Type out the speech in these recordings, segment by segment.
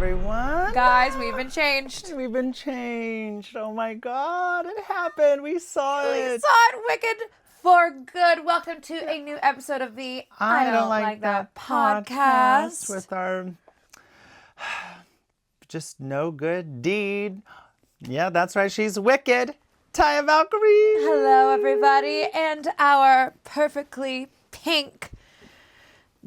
everyone. Guys, we've been changed. We've been changed. Oh my God, it happened. We saw it. We saw it wicked for good. Welcome to a new episode of the I Don't Like That podcast with our just no good deed. Yeah, that's right. She's wicked. Taya Valkyrie. Hello, everybody. And our perfectly pink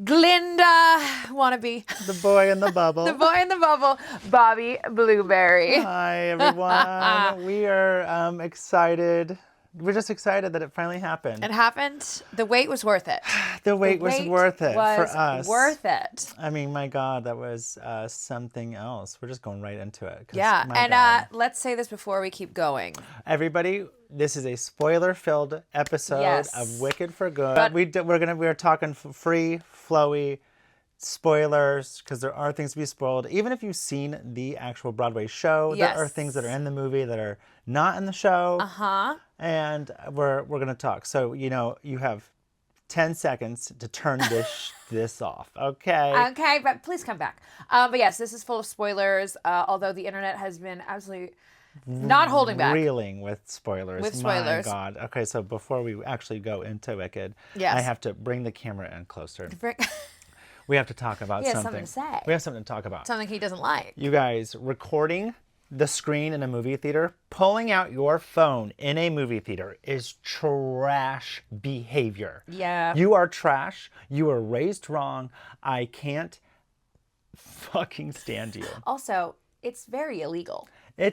Glinda wannabe. The boy in the bubble. The boy in the bubble, Bobby Blueberry. Hi, everyone. We are excited. We're just excited that it finally happened. It happened. The wait was worth it. The wait was worth it for us. Worth it. I mean, my God, that was something else. We're just going right into it. Yeah, and let's say this before we keep going. Everybody, this is a spoiler-filled episode of Wicked for Good. But we're talking free, flowy spoilers because there are things to be spoiled. Even if you've seen the actual Broadway show, there are things that are in the movie that are not in the show. And we're going to talk. So, you have 10 seconds to turn this off. Okay. Okay, but please come back. But yes, this is full of spoilers, although the internet has been absolutely not holding back. Reeling with spoilers. My God. Okay, so before we actually go into Wicked, I have to bring the camera in closer. We have to talk about something. Something to say. We have something to talk about. Something he doesn't like. You guys, recording the screen in a movie theater, pulling out your phone in a movie theater is trash behavior. Yeah. You are trash. You were raised wrong. I can't fucking stand you. Also, it's very illegal.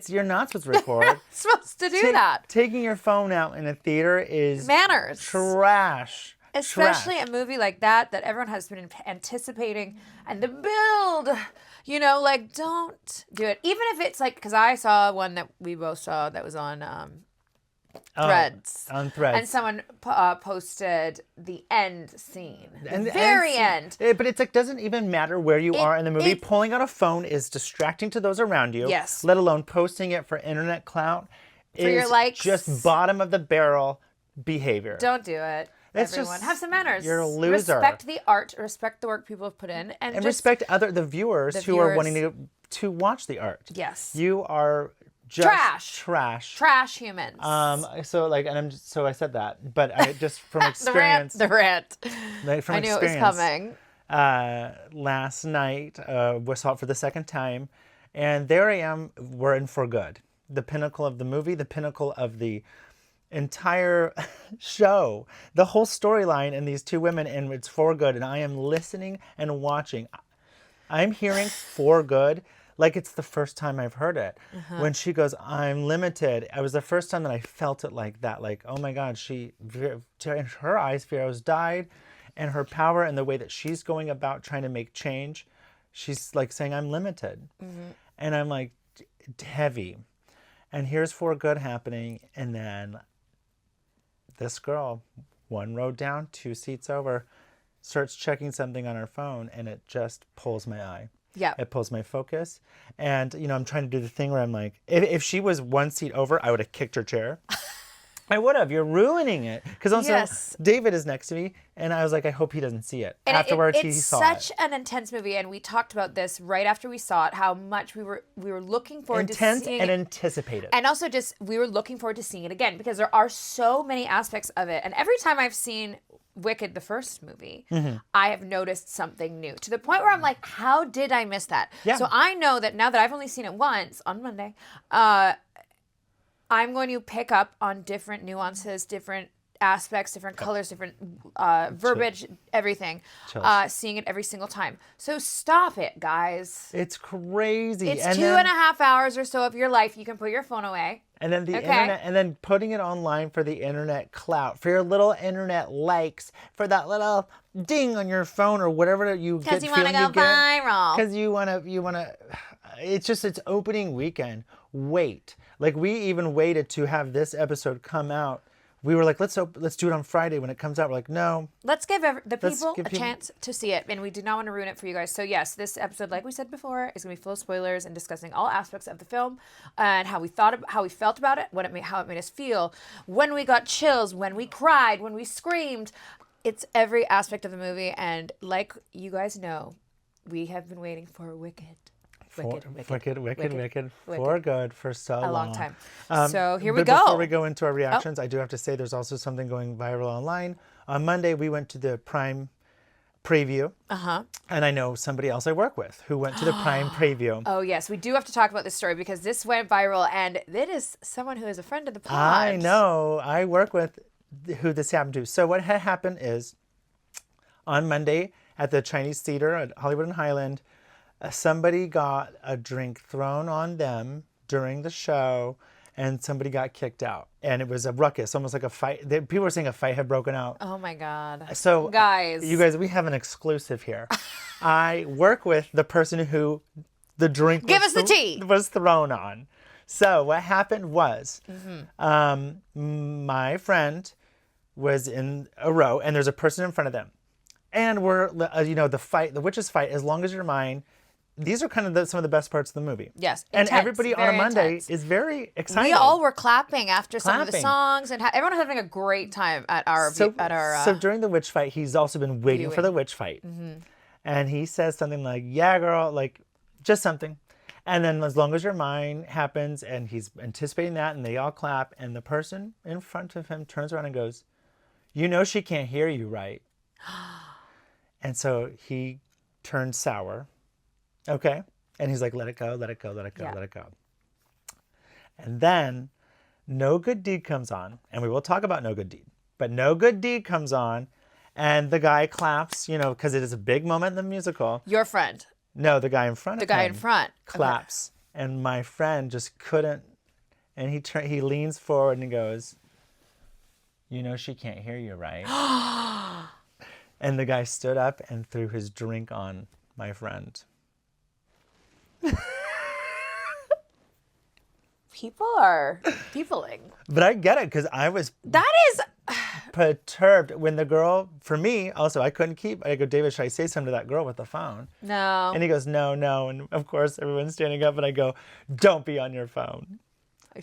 You're not supposed to record. Supposed to do that. Taking your phone out in a theater is manners. Trash. Especially a movie like that everyone has been anticipating, and the build, don't do it. Even if it's because I saw one that we both saw that was on Threads. On Threads. And someone posted the end scene. The very end. But it's doesn't even matter where you are in the movie. Pulling out a phone is distracting to those around you. Yes. Let alone posting it for internet clout. For your likes. Just bottom of the barrel behavior. Don't do it. Everyone, have some manners. You're a loser. Respect the art. Respect the work people have put in, and respect the viewers who are wanting to watch the art. Yes, you are just trash humans. So I said that, but I just from experience. the rant. From I knew experience, it was coming. Last night, we saw it for the second time, and there I am. We're in for good. The pinnacle of the movie, the pinnacle of the entire show, the whole storyline in these two women, and it's for good. And I am listening and watching. I'm hearing for good like it's the first time I've heard it. When she goes, "I'm limited," it was the first time that I felt it like that. Like, oh my God, in her eyes, Pharaoh's died, and her power and the way that she's going about trying to make change, she's saying, "I'm limited," and I'm like, heavy. And here's for good happening, and then this girl, one row down, 2 seats over, starts checking something on her phone, and it just pulls my eye. Yeah. It pulls my focus. And, I'm trying to do the thing where I'm like, if she was 1 seat over, I would have kicked her chair. I would have. You're ruining it. Because also, David is next to me, and I was like, I hope he doesn't see it. And afterwards, he saw it. It's such an intense movie, and we talked about this right after we saw it, how much we were looking forward to seeing it. Intense and anticipated. And also we were looking forward to seeing it again, because there are so many aspects of it. And every time I've seen Wicked, the first movie, I have noticed something new, to the point where I'm like, how did I miss that? Yeah. So I know that now that I've only seen it once, on Monday, I'm going to pick up on different nuances, different aspects, different colors, different verbiage, everything, seeing it every single time. So stop it, guys. It's crazy. It's 2.5 hours or so of your life. You can put your phone away. And then the internet, and then putting it online for the internet clout, for your little internet likes, for that little ding on your phone or whatever you get. Because you want to go viral. Because you want to. It's opening weekend. Wait, we even waited to have this episode come out. We were like, let's do it on Friday when it comes out. We're like, no. Let's give the people a chance to see it, and we do not want to ruin it for you guys. So yes, this episode, like we said before, is going to be full of spoilers and discussing all aspects of the film and how we felt about it, how it made us feel, when we got chills, when we cried, when we screamed. It's every aspect of the movie, and like you guys know, we have been waiting for Wicked. Wicked. For good for so long. A long time. So here we but go. Before we go into our reactions, I do have to say there's also something going viral online. On Monday, we went to the Prime preview. And I know somebody else I work with who went to the Prime preview. Oh, yes. We do have to talk about this story because this went viral, and it is someone who is a friend of the pod. I know. I work with who this happened to. So what had happened is on Monday at the Chinese Theater at Hollywood and Highland, somebody got a drink thrown on them during the show, and somebody got kicked out. And it was a ruckus, almost like a fight. People were saying a fight had broken out. Oh, my God. So, guys, you guys, we have an exclusive here. I work with the person who the drink was thrown on. So what happened was my friend was in a row, and there's a person in front of them. And we're, the witches fight, as long as you're mine. These are kind of some of the best parts of the movie. Yes. And everybody on a Monday is very excited. We all were clapping after some of the songs, and everyone was having a great time at our... So during the witch fight, he's also been waiting for the witch fight. And he says something like, yeah, girl, like, just something. And then as long as your mine happens, and he's anticipating that, and they all clap, and the person in front of him turns around and goes, you know she can't hear you, right? And so he turns sour. Okay? And he's like, let it go, let it go, let it go, let it go. And then No Good Deed comes on, and we will talk about No Good Deed. But No Good Deed comes on, and the guy claps, because it is a big moment in the musical. Your friend. No, the guy in front of him. The guy in front. Claps. Okay. And my friend just couldn't, and he leans forward and he goes, you know she can't hear you, right? And the guy stood up and threw his drink on my friend. People are peopling. But I get it, because I was perturbed when the girl, for me, also, I go, David, should I say something to that girl with the phone? No. And he goes, no. And of course, everyone's standing up, and I go, don't be on your phone.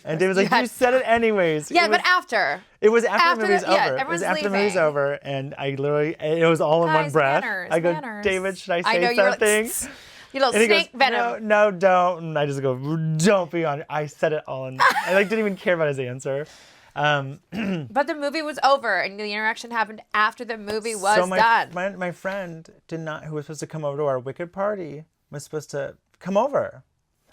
And David's like, you said it anyways. Yeah, but after. It was after the movie's over. Yeah, it was after leaving. the movie's over, and I literally, it was all in one breath. I go, David, should I say something? You little snake venom. No, don't. And I just go, don't be on it. I said it all. And I didn't even care about his answer. But the movie was over, and the interaction happened after the movie was done. My friend who was supposed to come over to our Wicked party, was supposed to come over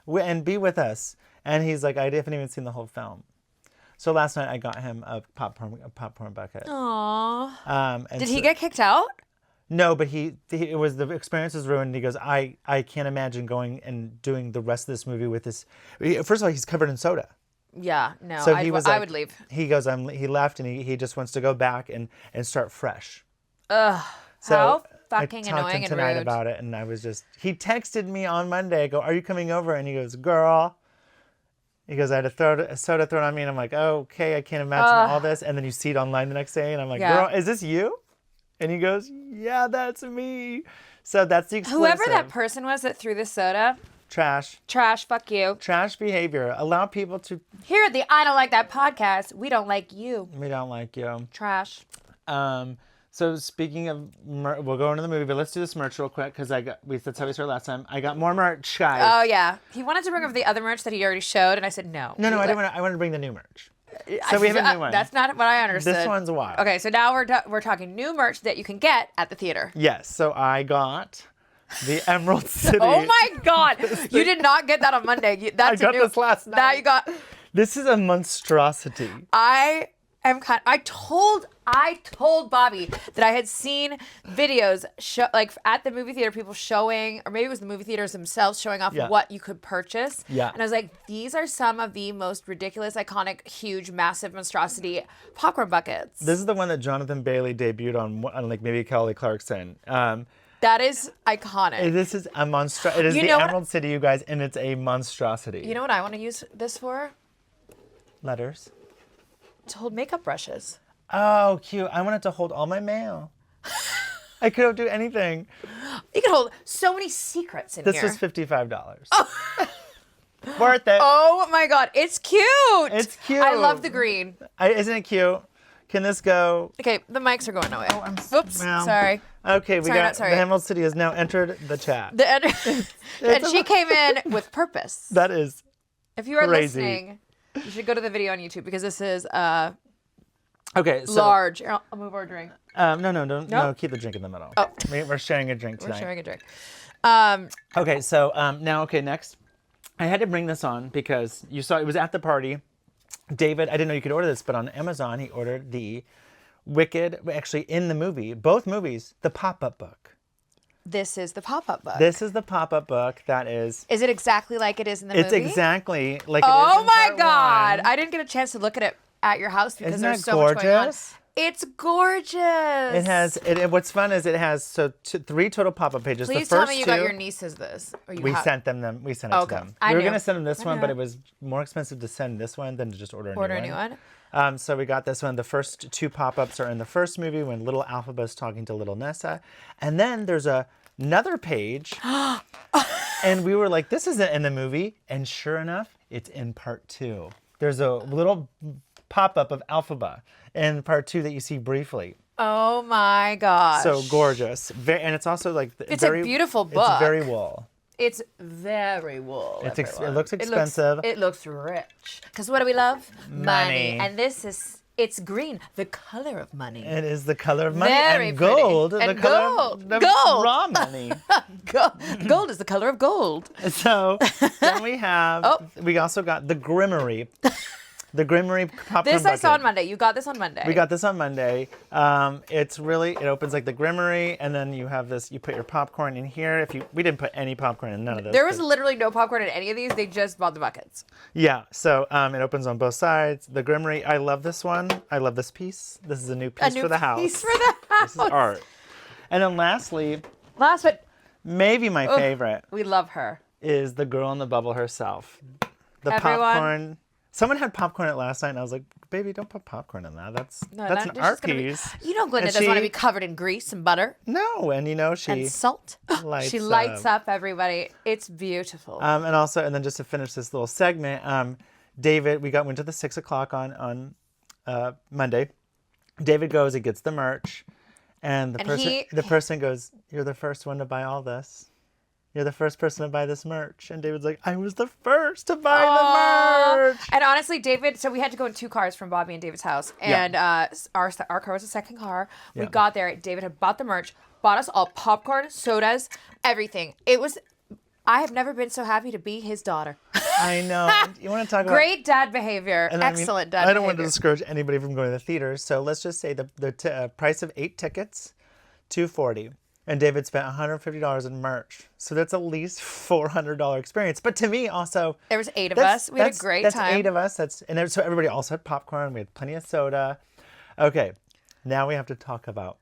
and be with us. And he's like, I haven't even seen the whole film. So last night I got him a popcorn bucket. Aww. Did he get kicked out? No, but it was, the experience was ruined. He goes, I can't imagine going and doing the rest of this movie with this. First of all, he's covered in soda. Yeah, no, so I would leave. He goes, he left, and he just wants to go back and start fresh. Ugh, so how fucking annoying and rude. I talked to him tonight about it, and I was just, he texted me on Monday. I go, are you coming over? And he goes, girl. He goes, I had a soda thrown on me, and I'm like, oh, okay, I can't imagine all this. And then you see it online the next day, and I'm like, girl, is this you? And he goes, yeah, that's me. So that's the exclusive. Whoever that person was that threw the soda. Trash. Fuck you. Trash behavior. Allow people to. Here at the I Don't Like That podcast, we don't like you. We don't like you. Trash. So speaking of, we'll go into the movie, but let's do this merch real quick, because that's how we started last time. I got more merch, guys. Oh, yeah. He wanted to bring up the other merch that he already showed, and I said no. No, I wanted to bring the new merch. So we have a new one. That's not what I understood. This one's wild. Okay, so now we're talking new merch that you can get at the theater. Yes, so I got the Emerald City. Oh my God. You did not get that on Monday. That's I got this last night. That you got. This is a monstrosity. I told Bobby that I had seen videos at the movie theater, people showing, or maybe it was the movie theaters themselves showing off what you could purchase. Yeah. And I was like, these are some of the most ridiculous, iconic, huge, massive monstrosity popcorn buckets. This is the one that Jonathan Bailey debuted on like maybe Kelly Clarkson. That is iconic. This is a monstrosity. It is the Emerald City, you guys, and it's a monstrosity. You know what I want to use this for? Letters. To hold makeup brushes. Oh, cute. I wanted to hold all my mail. I couldn't do anything. You could hold so many secrets in here. This was $55. Oh. Worth it. Oh my God. It's cute. It's cute. I love the green. Isn't it cute? Can this go? Okay, the mics are going away. Oh, Oops, well, sorry. Okay, Sorry, not the sorry. Emerald City has now entered the chat. And she came in with purpose. That is If you are crazy. listening, you should go to the video on YouTube because this is okay. So, large. Here, I'll move our drink. No, keep the drink in the middle. Oh. We're sharing a drink tonight. We're sharing a drink. Okay, so next. I had to bring this on because you saw it was at the party. David, I didn't know you could order this, but on Amazon, he ordered the Wicked, actually in the movie, both movies, the pop-up book. This is the pop-up book. This is the pop-up book that is... Is it exactly like it is in the It's movie? exactly like it is Oh in my part God. one. I didn't get a chance to look at it at your house because Isn't there's that so much going on. gorgeous? It's gorgeous. It has, what's fun is it has 3 total pop-up pages. Please the first tell me you got your nieces this. Or you We have... sent them. We sent it Okay. to them. I We were knew. going to send them this one, knew. but it was more expensive to send this one than to just order a new one. So we got this one. The first 2 pop-ups are in the first movie when little Alphaba's talking to little Nessa. And then there's another page. And we were like, this isn't in the movie. And sure enough, it's in part 2. There's a little pop-up of Alphaba in part 2 that you see briefly. Oh my gosh. So gorgeous. And it's also like... It's a beautiful book. It's very wool. It's very wool. It looks expensive. It looks rich. Because what do we love? Money. And it's green, the color of money. It is the color of money. Very and gold, pretty. the And color gold. of Gold. raw money. Gold is the color of gold. So then we have, we also got the Grimmery. The Grimmery popcorn This I saw bucket. on Monday. You got this on Monday. We got this on Monday. It's really, it opens like the Grimmery, and then you have this, you put your popcorn in here. We didn't put any popcorn in none of this. There was literally no popcorn in any of these. They just bought the buckets. Yeah, so it opens on both sides. The Grimmery, I love this one. I love this piece. This is a new piece for the house. Piece for the house. This is art. And then lastly, Last but maybe my favorite we love her. is the girl in the bubble herself. The Everyone. popcorn. Someone had popcorn at last night, and I was like, "Baby, don't put popcorn in that. That's an art piece." You know, Glinda And doesn't want to be covered in grease and butter No, and she and salt. lights She lights up everybody. It's beautiful. and then just to finish this little segment, David, went to the 6 o'clock on Monday. David goes, he gets the merch, and the person goes, "You're the first one to buy all this. You're the first person to buy this merch." And David's like, "I was the first to buy the merch." And honestly, David, so we had to go in 2 cars from Bobby and David's house. And our car was the second car. We got there. David had bought the merch, bought us all popcorn, sodas, everything. I have never been so happy to be his daughter. I know. You want to talk about Great dad behavior. Excellent dad behavior. I don't want to discourage anybody from going to the theaters. So let's just say the price of 8 tickets, $240. And David spent $150 in merch. So that's at least $400 experience. But to me also... There was 8 of us. We had a great time. That's 8 of us. So everybody also had popcorn. We had plenty of soda. Okay. Now we have to talk about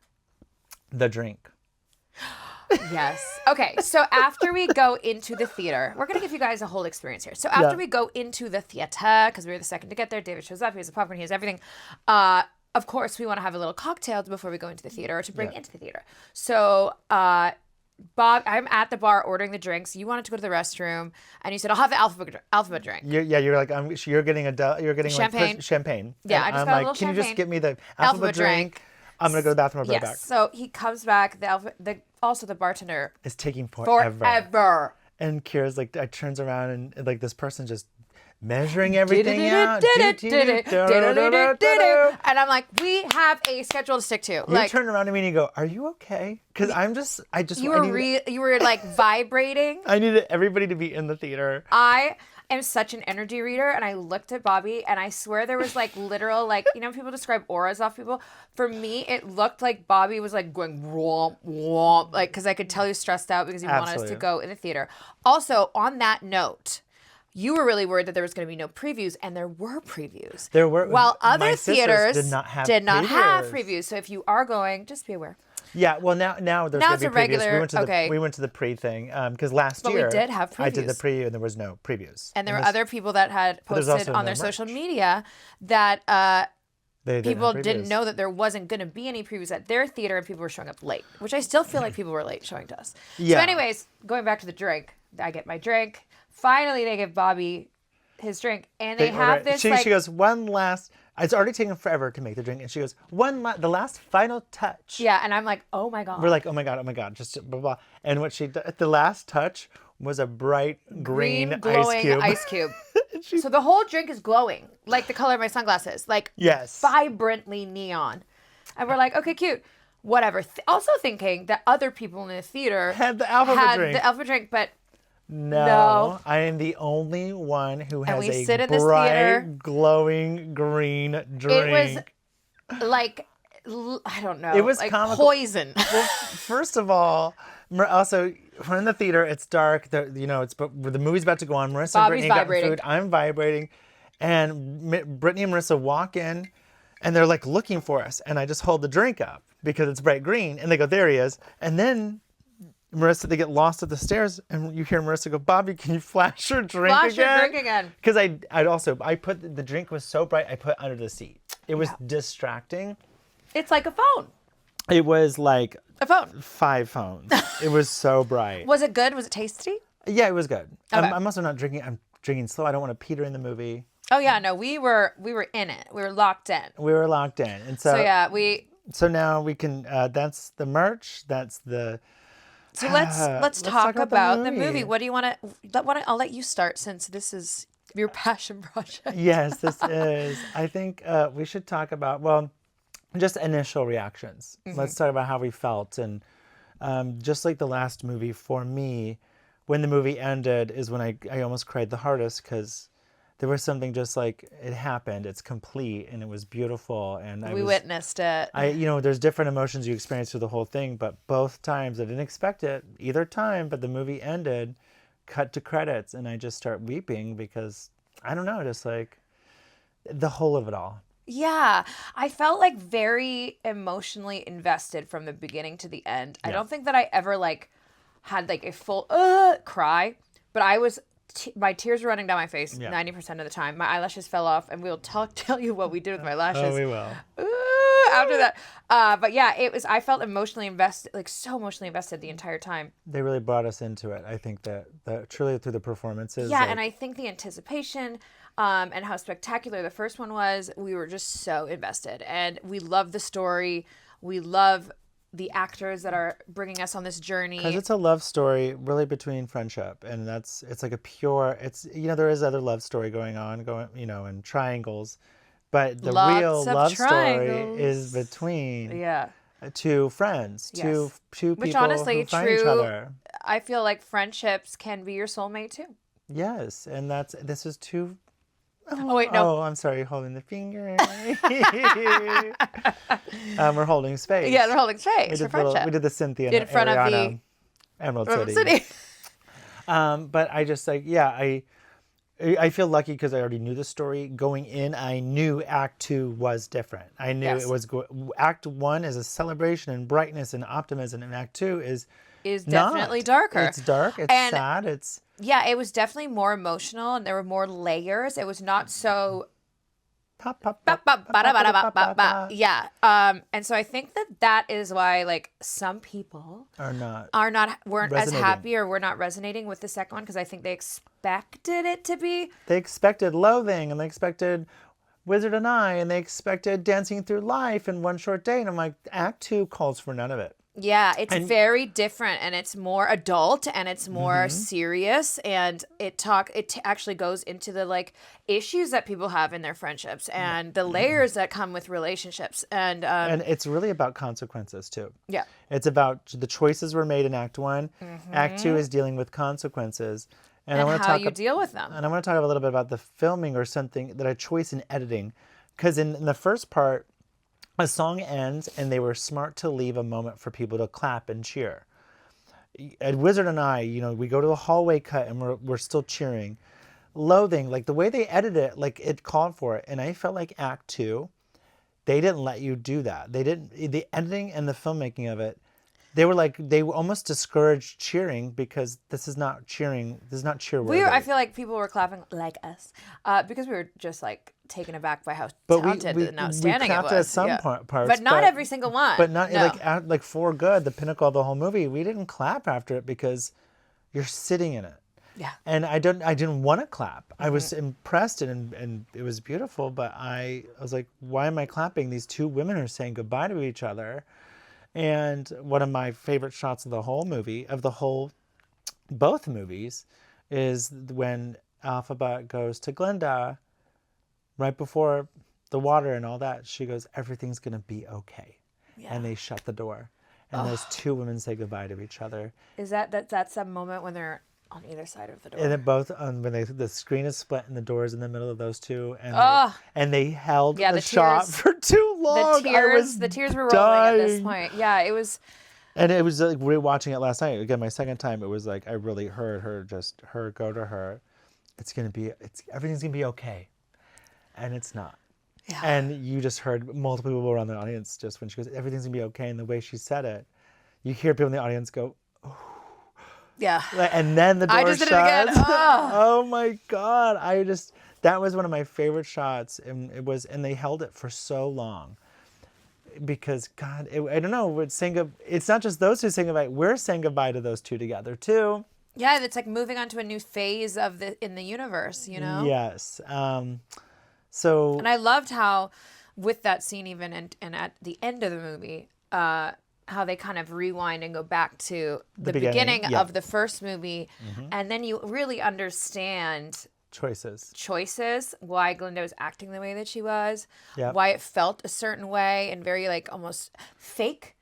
the drink. Yes. Okay. So after we go into the theater, we're going to give you guys a whole experience here. So after we go into the theater, because we were the second to get there, David shows up. He has the popcorn. He has everything. Of course, we want to have a little cocktail before we go into the theater or to bring into the theater. So, Bob, I'm at the bar ordering the drinks. You wanted to go to the restroom, and you said, "I'll have the alphabet drink." You're like, you're getting Champagne. Like champagne. Yeah, and I just I'm got a like, little can you just champagne. get me the alphabet drink? I'm gonna go to the bathroom. I'll be right back. So he comes back. Also the bartender It's taking forever. And Kira's like, I turns around and like this person just measuring everything out. And I'm like, we have a schedule to stick to. You turn around to me and you go, "Are you okay?" Because you were like vibrating. I needed everybody to be in the theater. I am such an energy reader, and I looked at Bobby, and I swear there was like literal, like, you know, people describe auras off people. For me, it looked like Bobby was like going womp womp, like, because I could tell he was stressed out because he wanted us to go in the theater. Also, on that note, you were really worried that there was going to be no previews, and there were previews. There were. While My other sisters theaters did not have previews. So if you are going, just be aware. Yeah, well now there's Now going it's to a be previews. regular- We went to the pre thing because last But we year did have I did the previews. preview and there was no previews. And there were other people that had there's posted also on no their social merch. media that They didn't people have didn't previews. know that there wasn't going to be any previews at their theater, and people were showing up late, which I still feel like people were late showing to us. Yeah. So anyways, going back to the drink, I get my drink. Finally, they give Bobby his drink, and they have this She goes, one last It's already taken forever to make the drink. And she goes, the last final touch. Yeah, and I'm like, oh my God. We're like, oh my God, just blah, blah. And what she did, the last touch was a bright green glowing ice cube. So the whole drink is glowing, like the color of my sunglasses, like vibrantly neon. And we're like, okay, cute. Whatever. Also thinking that other people in the theater had the alpha drink, but no. I am the only one who has a bright, glowing green drink. It was like, I don't know. It was like comical. Poison. Well, first of all, also, we're in the theater. It's dark. But the movie's about to go on. Marissa and Brittany got food. I'm vibrating. And Brittany and Marissa walk in, and they're like looking for us. And I just hold the drink up because it's bright green. And they go, there he is. And then Marissa, they get lost at the stairs, and you hear Marissa go, Bobby, can you flash your drink again? Flash your drink again. Because I put the drink was so bright, I put under the seat. It was distracting. It's like a phone. It was like a phone. 5 phones. It was so bright. Was it good? Was it tasty? Yeah, it was good. Okay. I'm also not drinking. I'm drinking slow. I don't want to peter in the movie. Oh yeah, no, we were in it. We were locked in. And so yeah, So now we can. That's the merch. That's the. So let's talk about the movie. What do you want to? I'll let you start since this is your passion project. Yes, this is. I think we should talk about just initial reactions. Mm-hmm. Let's talk about how we felt, and just like the last movie for me, when the movie ended is when I almost cried the hardest because there was something just like it happened. It's complete and it was beautiful, and we witnessed it. There's different emotions you experience through the whole thing, but both times I didn't expect it either time. But the movie ended, cut to credits, and I just start weeping because I don't know, just like the whole of it all. Yeah, I felt like very emotionally invested from the beginning to the end. Yeah. I don't think that I ever had a full cry, but I was. My tears were running down my face 90% of the time. My eyelashes fell off, and we'll tell you what we did with my lashes. Oh, we will. After that. But yeah, I felt emotionally invested, so emotionally invested the entire time. They really brought us into it. I think that truly through the performances. Yeah, and I think the anticipation and how spectacular the first one was, we were just so invested. And we love the story. We love the actors that are bringing us on this journey. Because it's a love story really between friendship, and it's like a pure, there is other love story going on, in triangles, but the real love story is between two friends, two people which honestly, who find each other. I feel like friendships can be your soulmate too. Yes, and this is two. Oh wait, no. Oh, I'm sorry, holding the finger. We're holding space. Yeah, they're holding space for friendship. We did the Cynthia in front of the Emerald City. But I just I feel lucky because I already knew the story going in. I knew Act 2 was different. I knew it was Act 1 is a celebration and brightness and optimism, and Act 2 is definitely darker. It's dark. It's sad. It was definitely more emotional, and there were more layers. It was not so. Yeah. And so I think that is why some people weren't as happy or were not resonating with the second one because I think they expected it to be. They expected loathing, and they expected Wizard and I, and they expected dancing through life in one short day, and I'm like, Act 2 calls for none of it. Yeah, it's very different, and it's more adult, and it's more serious, and it actually goes into the issues that people have in their friendships and the layers that come with relationships, and it's really about consequences too. Yeah, it's about the choices were made in Act 1. Act 2 is dealing with consequences, and I want to how you deal with them. And I want to talk a little bit about the filming or something that a choice in editing, because in the first part. A song ends, and they were smart to leave a moment for people to clap and cheer. At Wizard and I, we go to a hallway cut, and we're still cheering. Loathing, the way they edited it, it called for it. And I felt like Act 2, they didn't let you do that. They didn't. The editing and the filmmaking of it, they were almost discouraged cheering because this is not cheering. This is not cheer-worthy. I feel like people were clapping like us because we were just taken aback by how talented and outstanding it was. We clapped at some parts, but not every single one. But not For Good, the pinnacle of the whole movie. We didn't clap after it because you're sitting in it. Yeah. And I didn't want to clap. I was impressed and it was beautiful, but I was like, why am I clapping? These two women are saying goodbye to each other. And one of my favorite shots of the whole movie, both movies, is when Alphaba goes to Glinda right before the water and all that. She goes, everything's going to be okay. Yeah. And they shut the door. And those two women say goodbye to each other. Is that's some moment when they're on either side of the door? And then both, when the screen is split and the door is in the middle of those two. And they held the shot for too long. The tears were rolling at this point. Yeah, it was... And it was like rewatching it last night. Again, my second time, it was like I really heard her go to her. Everything's gonna be okay, and it's not. Yeah. And you just heard multiple people around the audience just when she goes, everything's gonna be okay, and the way she said it, you hear people in the audience go, oh. Yeah. And then the door shuts. I just did it again. Oh my God! That was one of my favorite shots, and they held it for so long. Because God, I don't know. It's not just those two saying goodbye. We're saying goodbye to those two together too. Yeah, it's like moving on to a new phase in the universe. You know. Yes. And I loved how, with that scene even and at the end of the movie, how they kind of rewind and go back to the beginning of the first movie, and then you really understand. Choices, why Glinda was acting the way that she was, why it felt a certain way and very like almost fake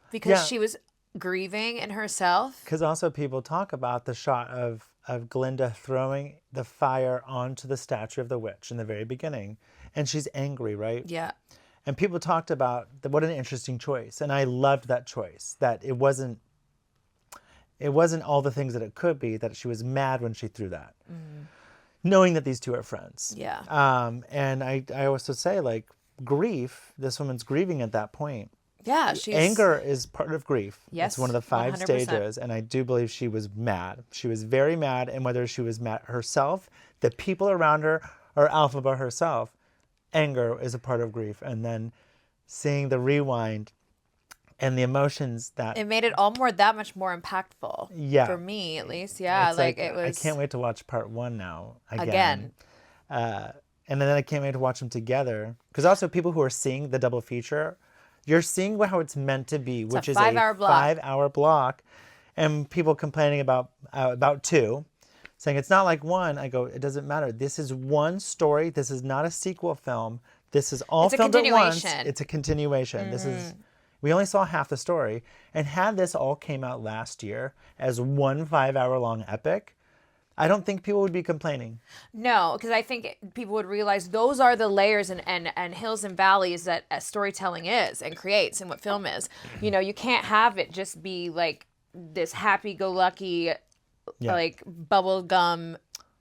because she was grieving in herself. Because also people talk about the shot of Glinda throwing the fire onto the statue of the witch in the very beginning, and she's angry, right? Yeah. And people talked about what an interesting choice, and I loved that choice, that it wasn't all the things that it could be, that she was mad when she threw that. Knowing that these two are friends. Yeah. And I also say, like, grief, this woman's grieving at that point. Yeah, Anger is part of grief. Yes, it's one of the 5 100%. stages, and I do believe she was mad. She was very mad, and whether she was mad herself, the people around her, or Alphaba herself, anger is a part of grief. And then seeing the rewind and the emotions that... It made it all that much more impactful. Yeah. For me, at least. Yeah, like it was... I can't wait to watch part 1 now. Again. And then I can't wait to watch them together. Because also people who are seeing the double feature, you're seeing how it's meant to be, which is a 5-hour block. And people complaining about 2, saying it's not like 1. I go, it doesn't matter. This is one story. This is not a sequel film. This is all filmed at once. It's a continuation. This is... We only saw half the story. And had this all came out last year as one 5-hour-long epic, I don't think people would be complaining. No, because I think people would realize those are the layers and hills and valleys that storytelling is and creates and what film is. You know, you can't have it just be like this happy-go-lucky, like bubblegum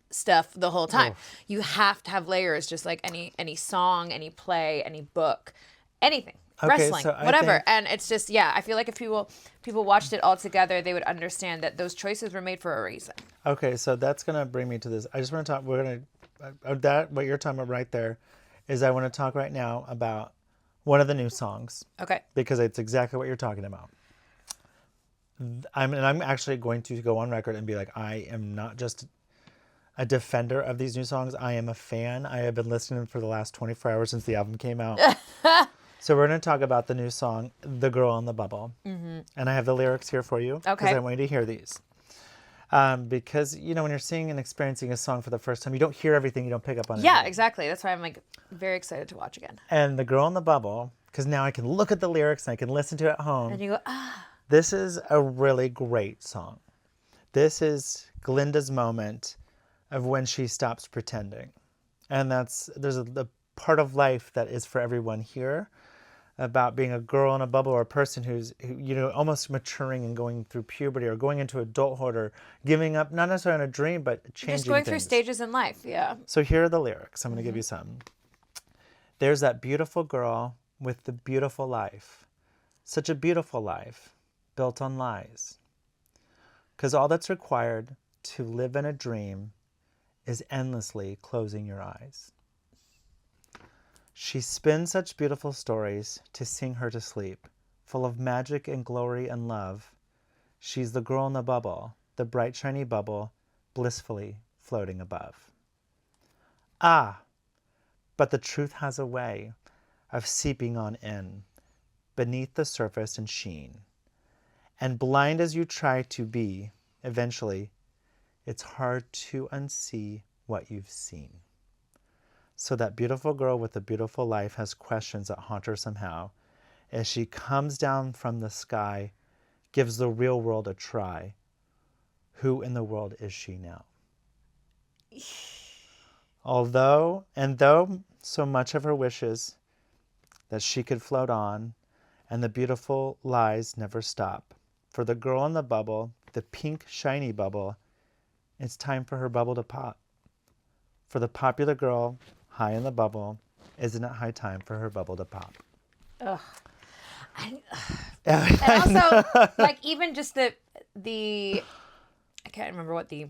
stuff the whole time. You have to have layers, just like any song, any play, any book, anything. Wrestling, so whatever. And it's just, I feel like if people watched it all together, they would understand that those choices were made for a reason. Okay, so that's going to bring me to this. I just want to talk, what you're talking about right there is I want to talk right now about one of the new songs. Okay. Because it's exactly what you're talking about. I'm actually going to go on record and be like, I am not just a defender of these new songs. I am a fan. I have been listening for the last 24 hours since the album came out. So we're going to talk about the new song, The Girl in the Bubble. And I have the lyrics here for you. Because I want you to hear these. Because, you know, when you're seeing and experiencing a song for the first time, you don't hear everything, you don't pick up on it. Yeah, exactly. That's why I'm like very excited to watch again. And The Girl in the Bubble, because now I can look at the lyrics and I can listen to it at home. And you go, ah. This is a really great song. This is Glinda's moment of when she stops pretending. And there's a part of life that is for everyone here, about being a girl in a bubble, or a person who's almost maturing and going through puberty or going into adulthood or giving up, not necessarily on a dream, but changing just going things. through stages in life. Yeah. So here are the lyrics. I'm going to give you some. There's that beautiful girl with the beautiful life, such a beautiful life built on lies, because all that's required to live in a dream is endlessly closing your eyes. She spins such beautiful stories to sing her to sleep, full of magic and glory and love. She's the girl in the bubble, the bright shiny bubble blissfully floating above. Ah, but the truth has a way of seeping on in, beneath the surface and sheen. And blind as you try to be, eventually, it's hard to unsee what you've seen. So that beautiful girl with a beautiful life has questions that haunt her somehow. As she comes down from the sky, gives the real world a try. Who in the world is she now? Though so much of her wishes that she could float on, and the beautiful lies never stop. For the girl in the bubble, the pink shiny bubble, it's time for her bubble to pop. For the popular girl high in the bubble, isn't it high time for her bubble to pop? Ugh. And also, like, even just the I can't remember what the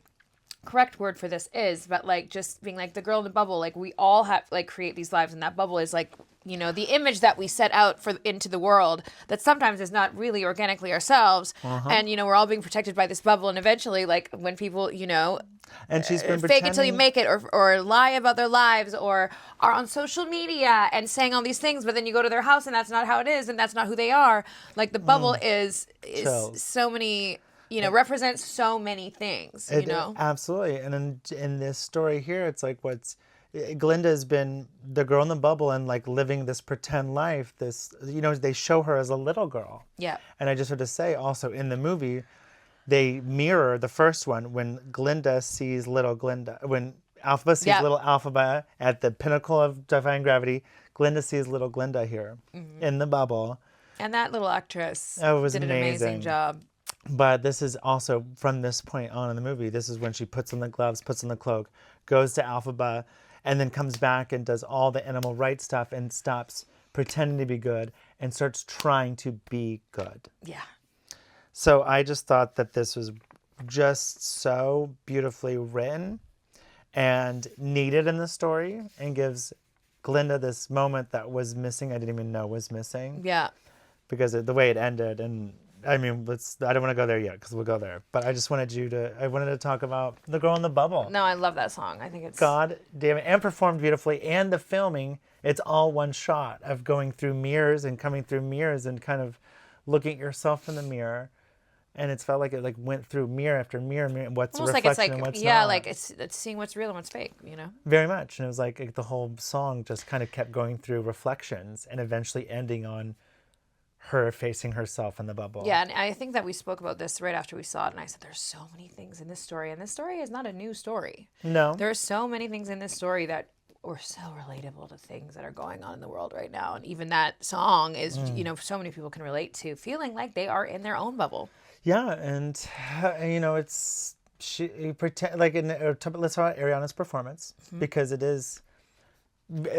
correct word for this is, but like just being like the girl in the bubble, like we all have like create these lives, and that bubble is like, you know, the image that we set out for into the world that sometimes is not really organically ourselves. And, you know, we're all being protected by this bubble. And eventually, like when people, you know, and she's been fake it till you make it, or lie about their lives, or are on social media and saying all these things, but then you go to their house and that's not how it is, and that's not who they are. Like the bubble is so many, you know, represents so many things, you know? Absolutely. And in this story here, it's like Glinda has been the girl in the bubble and like living this pretend life. This, you know, they show her as a little girl. Yeah. And I just have to say also in the movie, they mirror the first one when Glinda sees little Glinda. When Alphaba sees little Alphaba at the pinnacle of defying gravity, Glinda sees little Glinda here in the bubble. And that little actress did an amazing job. But this is also, from this point on in the movie, this is when she puts on the gloves, puts on the cloak, goes to Alphaba, and then comes back and does all the animal rights stuff and stops pretending to be good and starts trying to be good. Yeah. So I just thought that this was just so beautifully written and needed in the story, and gives Glinda this moment that was missing. I didn't even know was missing. Yeah. Because of the way it ended. And I mean, I don't want to go there yet because we'll go there. But I just wanted I wanted to talk about The Girl in the Bubble. No, I love that song. I think it's... God damn it. And performed beautifully. And the filming, it's all one shot of going through mirrors and coming through mirrors and kind of looking at yourself in the mirror. And it's felt like it went through mirror after mirror, what's almost reflection like it's and what's not. Yeah, not. it's seeing what's real and what's fake, you know? Very much. And it was like the whole song just kind of kept going through reflections and eventually ending on her facing herself in the bubble. Yeah, and I think that we spoke about this right after we saw it, and I said there's so many things in this story, and this story is not a new story. No. There are so many things in this story that were so relatable to things that are going on in the world right now. And even that song is, you know, so many people can relate to feeling like they are in their own bubble. Yeah, and you know, it's let's talk about Ariana's performance, because it is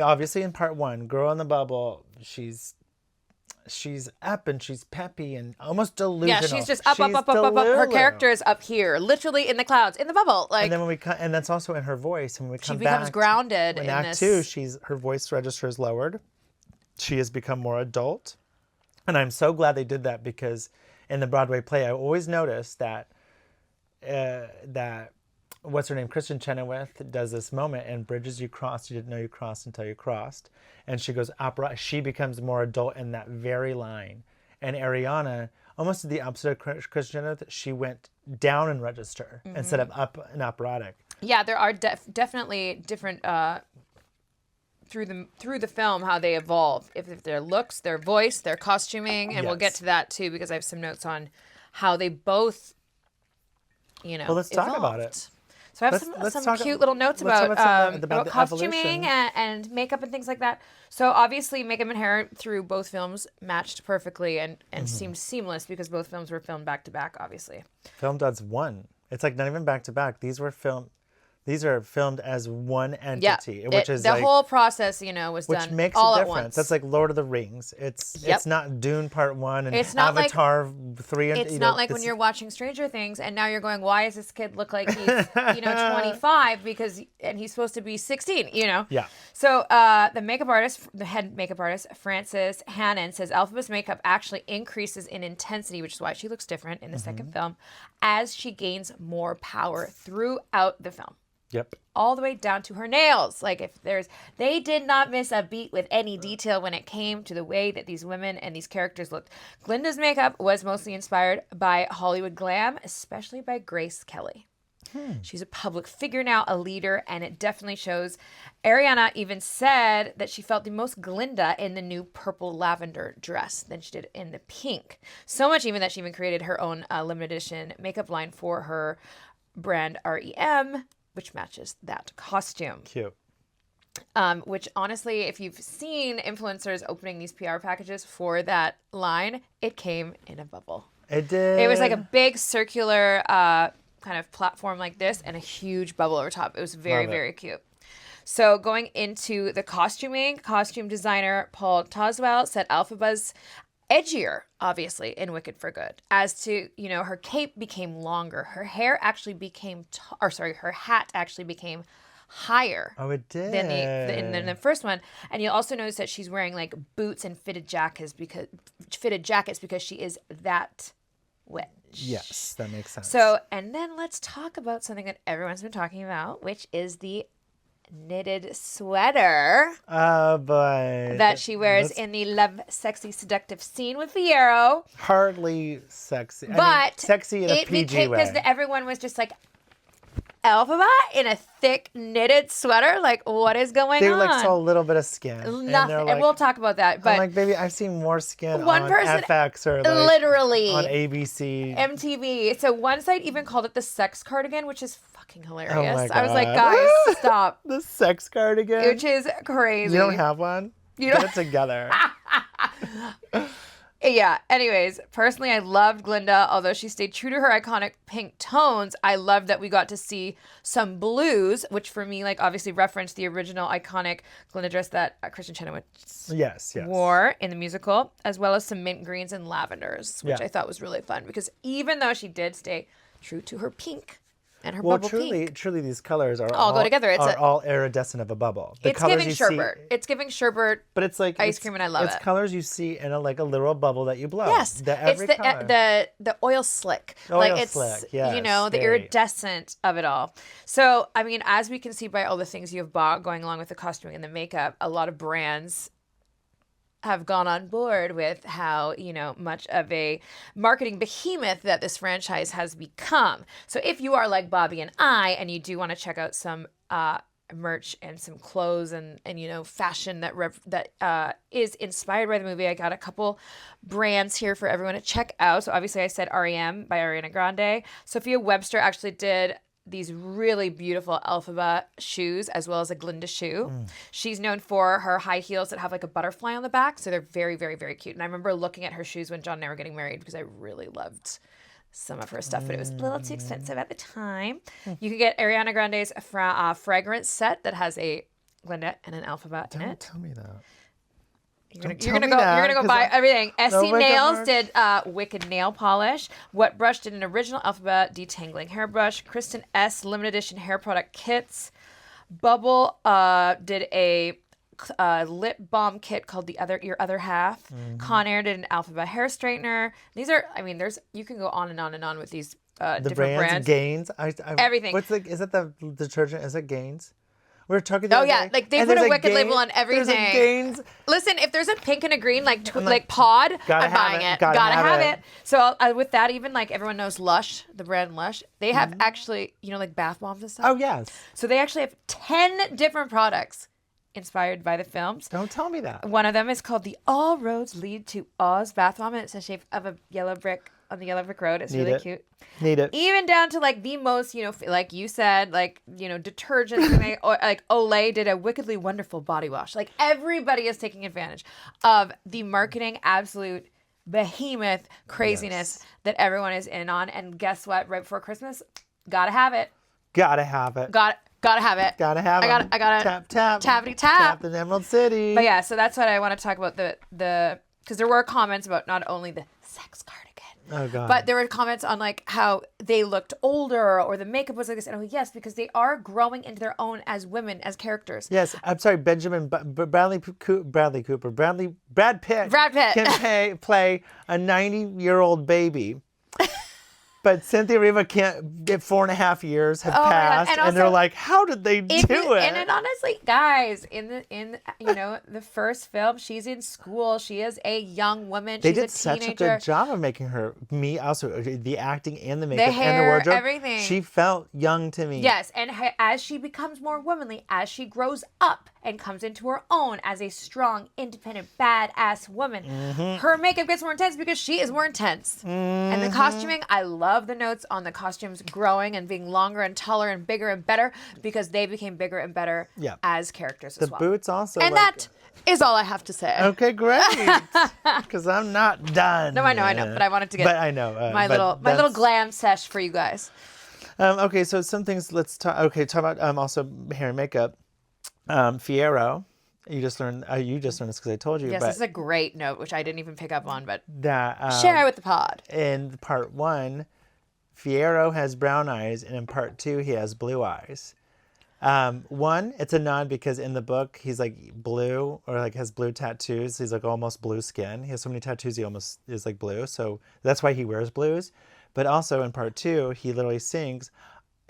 obviously in part one, girl in the bubble, she's up and she's peppy and almost delusional. Yeah, she's just up. Her character is up here, literally in the clouds, in the bubble. Like, and then and that's also in her voice. And when we come back, she becomes grounded. In Act 2, her voice register is lowered. She has become more adult, and I'm so glad they did that, because in the Broadway play, I always noticed that what's her name, Kristen Chenoweth, does this moment, and bridges you crossed, you didn't know you crossed until you crossed. And she goes opera. She becomes more adult in that very line. And Ariana, almost the opposite of Kristen Chenoweth, she went down in register instead of up in operatic. Yeah, there are definitely different through the film how they evolve. If their looks, their voice, their costuming, and we'll get to that too, because I have some notes on how they both, you know, well, let's talk about it. So I have some cute little notes about costuming and makeup and things like that. So obviously makeup and hair through both films matched perfectly and seemed seamless, because both films were filmed back to back, obviously. Filmed as one. It's like not even back to back. These were filmed. These are filmed as one entity, which is the like, whole process, was which done makes all a at difference. once. That's like Lord of the Rings. It's not Dune Part 1 and It's not Avatar 3. And, It's not like when you're watching Stranger Things and now you're going, why does this kid look like he's 25 and he's supposed to be 16, Yeah. So the head makeup artist, Frances Hannon, says Elphaba's makeup actually increases in intensity, which is why she looks different in the second film, as she gains more power throughout the film. Yep. All the way down to her nails. Like they did not miss a beat with any detail when it came to the way that these women and these characters looked. Glinda's makeup was mostly inspired by Hollywood glam, especially by Grace Kelly. She's a public figure now, a leader, and it definitely shows. Ariana even said that she felt the most Glinda in the new purple lavender dress than she did in the pink. So much even that she even created her own limited edition makeup line for her brand REM, which matches that costume. Cute. Which honestly, if you've seen influencers opening these PR packages for that line, it came in a bubble. It did. It was like a big circular kind of platform like this and a huge bubble over top. It was very, very cute. So going into the costuming, costume designer Paul Toswell said Elphaba's edgier, obviously, in Wicked for Good. As to, her cape became longer. Her hair actually became, her hat actually became higher. Oh, it did. Than the first one. And you'll also notice that she's wearing like boots and fitted jackets because she is that witch. Yes, that makes sense. So, and then let's talk about something that everyone's been talking about, which is the knitted sweater that she wears in the love, sexy, seductive scene with Fiyero. Hardly sexy. But sexy in a PG way. Because everyone was just like, Elphaba in a thick knitted sweater? Like, what is going on? They like saw a little bit of skin. Nothing. And we'll talk about that. But I'm like, baby, I've seen more skin one on person, FX or literally on ABC. MTV. So one site even called it the sex cardigan, which is fucking hilarious. Oh my God. I was like, guys, stop. The sex cardigan? Which is crazy. You don't have one? Get it together. Yeah. Anyways, personally, I loved Glinda. Although she stayed true to her iconic pink tones, I loved that we got to see some blues, which for me, like, obviously referenced the original iconic Glinda dress that Kristen Chenoweth wore in the musical, as well as some mint greens and lavenders, which I thought was really fun because even though she did stay true to her pink and her bubble pink. Truly, these colors are all go together. It's all iridescent of a bubble. It's giving sherbet. It's giving sherbet. But it's like ice cream, and I love it. It's colors you see in a literal bubble that you blow. Yes, it's the oil slick. The iridescent of it all. So I mean, as we can see by all the things you have bought going along with the costuming and the makeup, a lot of brands have gone on board with how, much of a marketing behemoth that this franchise has become. So if you are like Bobby and I, and you do want to check out some merch and some clothes and fashion that is inspired by the movie, I got a couple brands here for everyone to check out. So obviously I said REM by Ariana Grande. Sophia Webster actually did these really beautiful Elphaba shoes as well as a Glinda shoe. She's known for her high heels that have like a butterfly on the back. So they're very, very, very cute. And I remember looking at her shoes when John and I were getting married because I really loved some of her stuff, but it was a little too expensive at the time. You can get Ariana Grande's fragrance set that has a Glinda and an Elphaba in it. Don't tell me that. You're gonna go buy everything. SC Nails did Wicked nail polish. Wet Brush did an original Elphaba detangling hairbrush. Kristen S limited edition hair product kits. Bubble did a lip balm kit called Your Other Half. Conair did an Elphaba hair straightener. These are, you can go on and on and on with these different brands. Gaines. Everything. Is it the detergent? Is it Gaines? We were talking. Like they put a Wicked label on everything. There's a Gaines. Like if there's a pink and a green, like Pod, I'm buying it. Gotta have it. So with that, even like everyone knows Lush, the brand Lush, they have actually, like bath bombs and stuff. Oh yes. So they actually have 10 different products inspired by the films. Don't tell me that. One of them is called the All Roads Lead to Oz bath bomb, and it's a shape of a yellow brick on the yellow brick road. It's really cute. Need it. Even down to like the most, like you said, like, detergents. Like Olay did a wickedly wonderful body wash. Like everybody is taking advantage of the marketing absolute behemoth craziness that everyone is in on. And guess what? Right before Christmas, gotta have it. Gotta have it. Got Gotta have it. Gotta have I them. gotta Tap, tap. Tappity Tap tap. in Emerald City. But yeah, so that's what I want to talk about the because there were comments about not only the sex cardigan. Oh, God. But there were comments on like how they looked older or the makeup was like this. And yes, because they are growing into their own as women, as characters. Yes, I'm sorry, Brad Pitt can play a 90-year-old baby. But Cynthia Erivo can't get 4.5 years have passed, and they're like, how did they do it? And it honestly, guys, in the first film, she's in school. She is a young woman. They she's did a such teenager. a good job of making her also the acting and the makeup the hair, and the wardrobe. everything. She felt young to me. Yes, and as she becomes more womanly, as she grows up and comes into her own as a strong, independent, badass woman, her makeup gets more intense because she is more intense. And the costuming, I love the notes on the costumes growing and being longer and taller and bigger and better because they became bigger and better as characters as well. The boots also. And that is all I have to say. Okay, great. Because I'm not done. No, I know, but I wanted to get my little glam sesh for you guys. Okay, so some things. Let's talk. Okay, talk about also hair and makeup. Fierro. You just learned this because I told you. Yes, but this is a great note, which I didn't even pick up on, but that share it with the pod. In part 1, Fierro has brown eyes, and in part 2, he has blue eyes. One, it's a nod because in the book he's like blue or like has blue tattoos. He's like almost blue skin. He has so many tattoos he almost is like blue. So that's why he wears blues. But also in part 2, he literally sings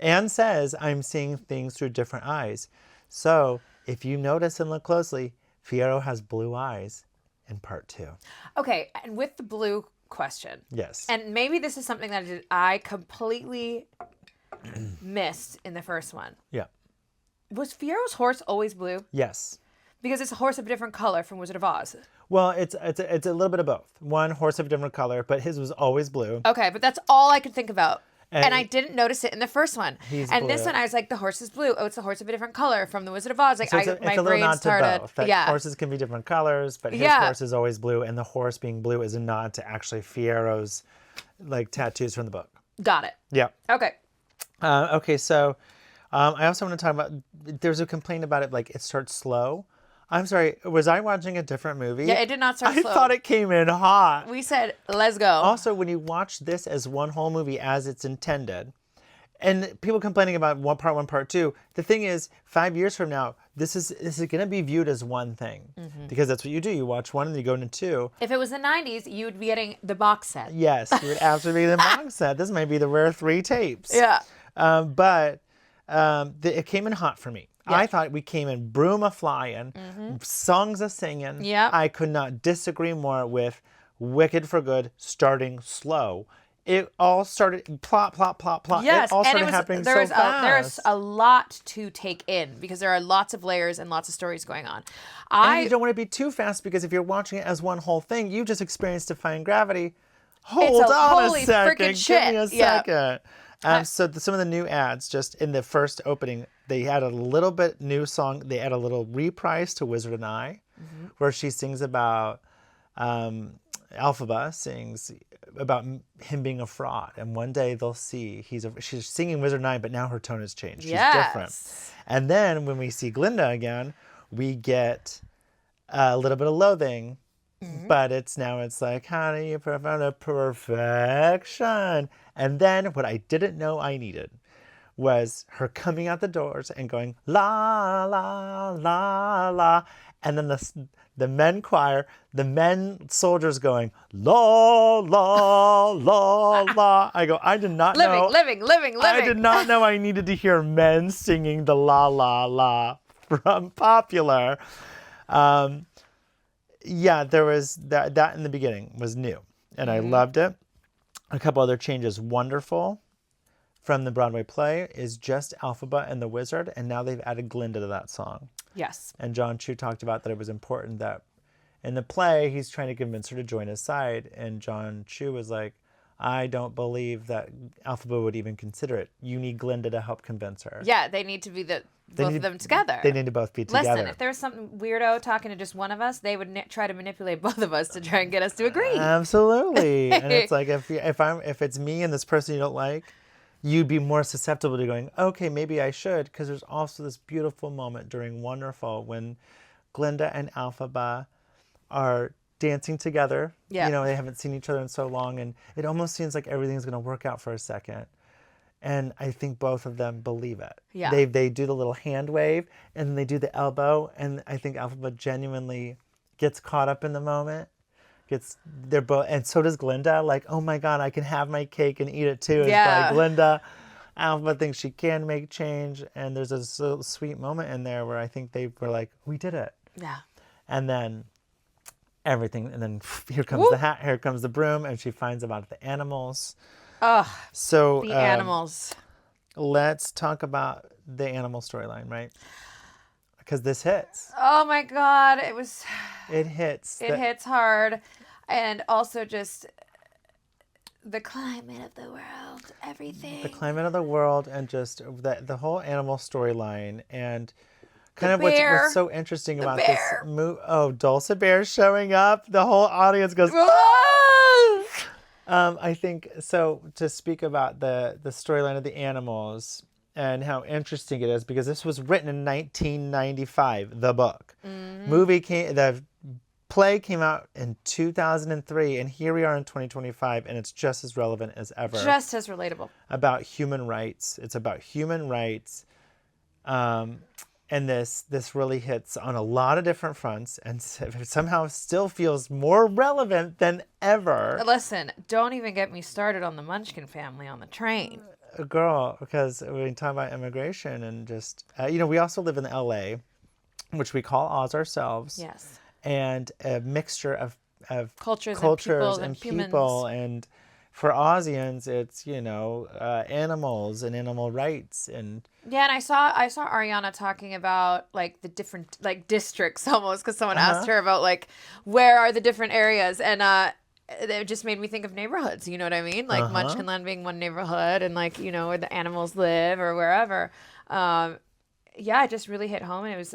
and says, "I'm seeing things through different eyes." So if you notice and look closely, Fierro has blue eyes in part 2. Okay, and with the blue question. Yes. And maybe this is something that I completely missed in the first one. Yeah. Was Fierro's horse always blue? Yes. Because it's a horse of a different color from Wizard of Oz. Well, it's a little bit of both. One, horse of a different color, but his was always blue. Okay, but that's all I could think about. And I didn't notice it in the first one. And this one, I was like, the horse is blue. Oh, it's a horse of a different color from the Wizard of Oz. Like, so it's my a brain nod started. To both. That horses can be different colors, but his horse is always blue, and the horse being blue is a nod to actually Fierro's like tattoos from the book. Got it. Yeah. Okay. Okay, so I also want to talk about. There's a complaint about it, like it starts slow. I'm sorry, was I watching a different movie? Yeah, it did not start slow. I thought it came in hot. We said, let's go. Also, when you watch this as one whole movie as it's intended, and people complaining about part 1, part 2, the thing is, 5 years from now, this is going to be viewed as one thing. Because that's what you do. You watch one and you go into 2. If it was the 90s, you would be getting the box set. Yes, you would absolutely be the box set. This might be the rare 3 tapes. Yeah. But it came in hot for me. Yeah. I thought we came in broom a flying, songs a singing. Yeah. I could not disagree more with Wicked for Good starting slow. It all started plot, plot, plot, plot. Yes, it all started happening so fast. There's a lot to take in because there are lots of layers and lots of stories going on. And you don't want to be too fast because if you're watching it as one whole thing, you just experienced Defying Gravity. Hold on a second. Give me a second. So some of the new ads, just in the first opening, they had a little bit new song. They add a little reprise to Wizard and I, where she sings about, Elphaba sings about him being a fraud. And one day they'll see she's singing Wizard and I, but now her tone has changed. She's different. And then when we see Glinda again, we get a little bit of loathing. But it's like, how do you prevent a perfection? And then what I didn't know I needed was her coming out the doors and going, la, la, la, la. And then the men choir, the men soldiers going, la, la, la, la. I go, I did not know. Living. I did not know I needed to hear men singing the la, la, la from Popular. Yeah, there was that in the beginning was new, and I loved it. A couple other changes. Wonderful from the Broadway play is just Elphaba and the Wizard, and now they've added Glinda to that song. Yes. And John Chu talked about that it was important that in the play he's trying to convince her to join his side, and John Chu was like, I don't believe that Elphaba would even consider it. You need Glinda to help convince her. Yeah, they need to be both of them together. They need to both be together. Listen, if there was some weirdo talking to just one of us, they would try to manipulate both of us to try and get us to agree. Absolutely. And it's like if it's me and this person you don't like, you'd be more susceptible to going, okay, maybe I should. Because there's also this beautiful moment during Wonderful when Glinda and Alphaba are dancing together. Yeah. You know, they haven't seen each other in so long, and it almost seems like everything's going to work out for a second. And I think both of them believe it. Yeah. They do the little hand wave, and they do the elbow, and I think Alphaba genuinely gets caught up in the moment. They're both, and so does Glinda. Like, oh my God, I can have my cake and eat it too. It's by Glinda. Alphaba thinks she can make change, and there's a sweet moment in there where I think they were like, we did it. Yeah. And then everything, and then here comes the hat, here comes the broom, and she finds about the animals. Oh, so the animals. Let's talk about the animal storyline, right? Because this hits. Oh my God, It hits. It hits hard, and also just the climate of the world, everything. The climate of the world, and just the whole animal storyline, and kind of what's so interesting about this movie. Oh, Dulce Bear showing up. The whole audience goes, I think, so to speak about the storyline of the animals and how interesting it is, because this was written in 1995, the book. The play came out in 2003, and here we are in 2025, and it's just as relevant as ever. Just as relatable. About human rights. It's about human rights. And this really hits on a lot of different fronts, and somehow still feels more relevant than ever. Listen, don't even get me started on the Munchkin family on the train. Girl, because we talk about immigration and just, we also live in LA, which we call Oz ourselves. Yes. And a mixture of cultures and people. And for Aussians, it's, animals and animal rights. And yeah, and I saw Ariana talking about like the different like districts almost, because someone asked her about like where are the different areas, and it just made me think of neighborhoods. You know what I mean? Like Munchkinland being one neighborhood, and like where the animals live or wherever. It just really hit home, and it was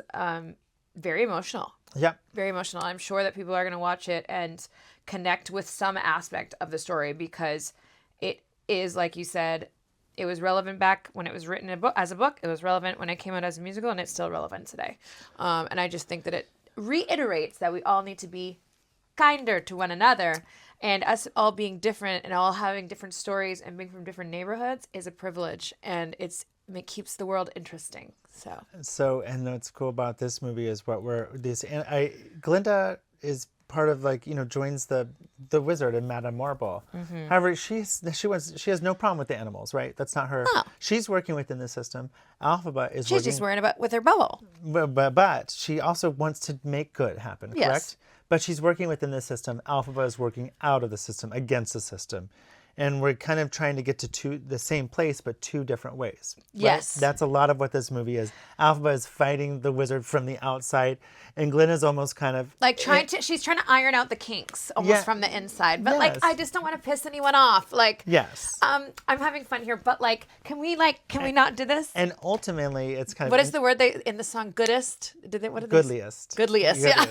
very emotional. Yeah, very emotional. I'm sure that people are going to watch it and connect with some aspect of the story, because it is, like you said, it was relevant back when it was written as a book. It was relevant when it came out as a musical, and it's still relevant today. And I just think that it reiterates that we all need to be kinder to one another, and us all being different and all having different stories and being from different neighborhoods is a privilege, and it keeps the world interesting. So and what's cool about this movie is Glinda is part of, like, joins the wizard and Madame Marble. Mm-hmm. However, she has no problem with the animals, right? That's not her. No. She's working within the system. Alphaba is She's just worrying about with her bubble. But she also wants to make good happen, correct? Yes. But she's working within the system. Alphaba is working out of the system, against the system. And we're kind of trying to get to the same place, but two different ways. Right? Yes. That's a lot of what this movie is. Alphaba is fighting the wizard from the outside, and Glinda's almost kind of... like she's trying to iron out the kinks almost from the inside. But like, I just don't want to piss anyone off. Like, yes. I'm having fun here, but like, can we not do this? And ultimately, it's kind of... what is the word in the song? Goodest? Goodliest. Goodliest, yeah.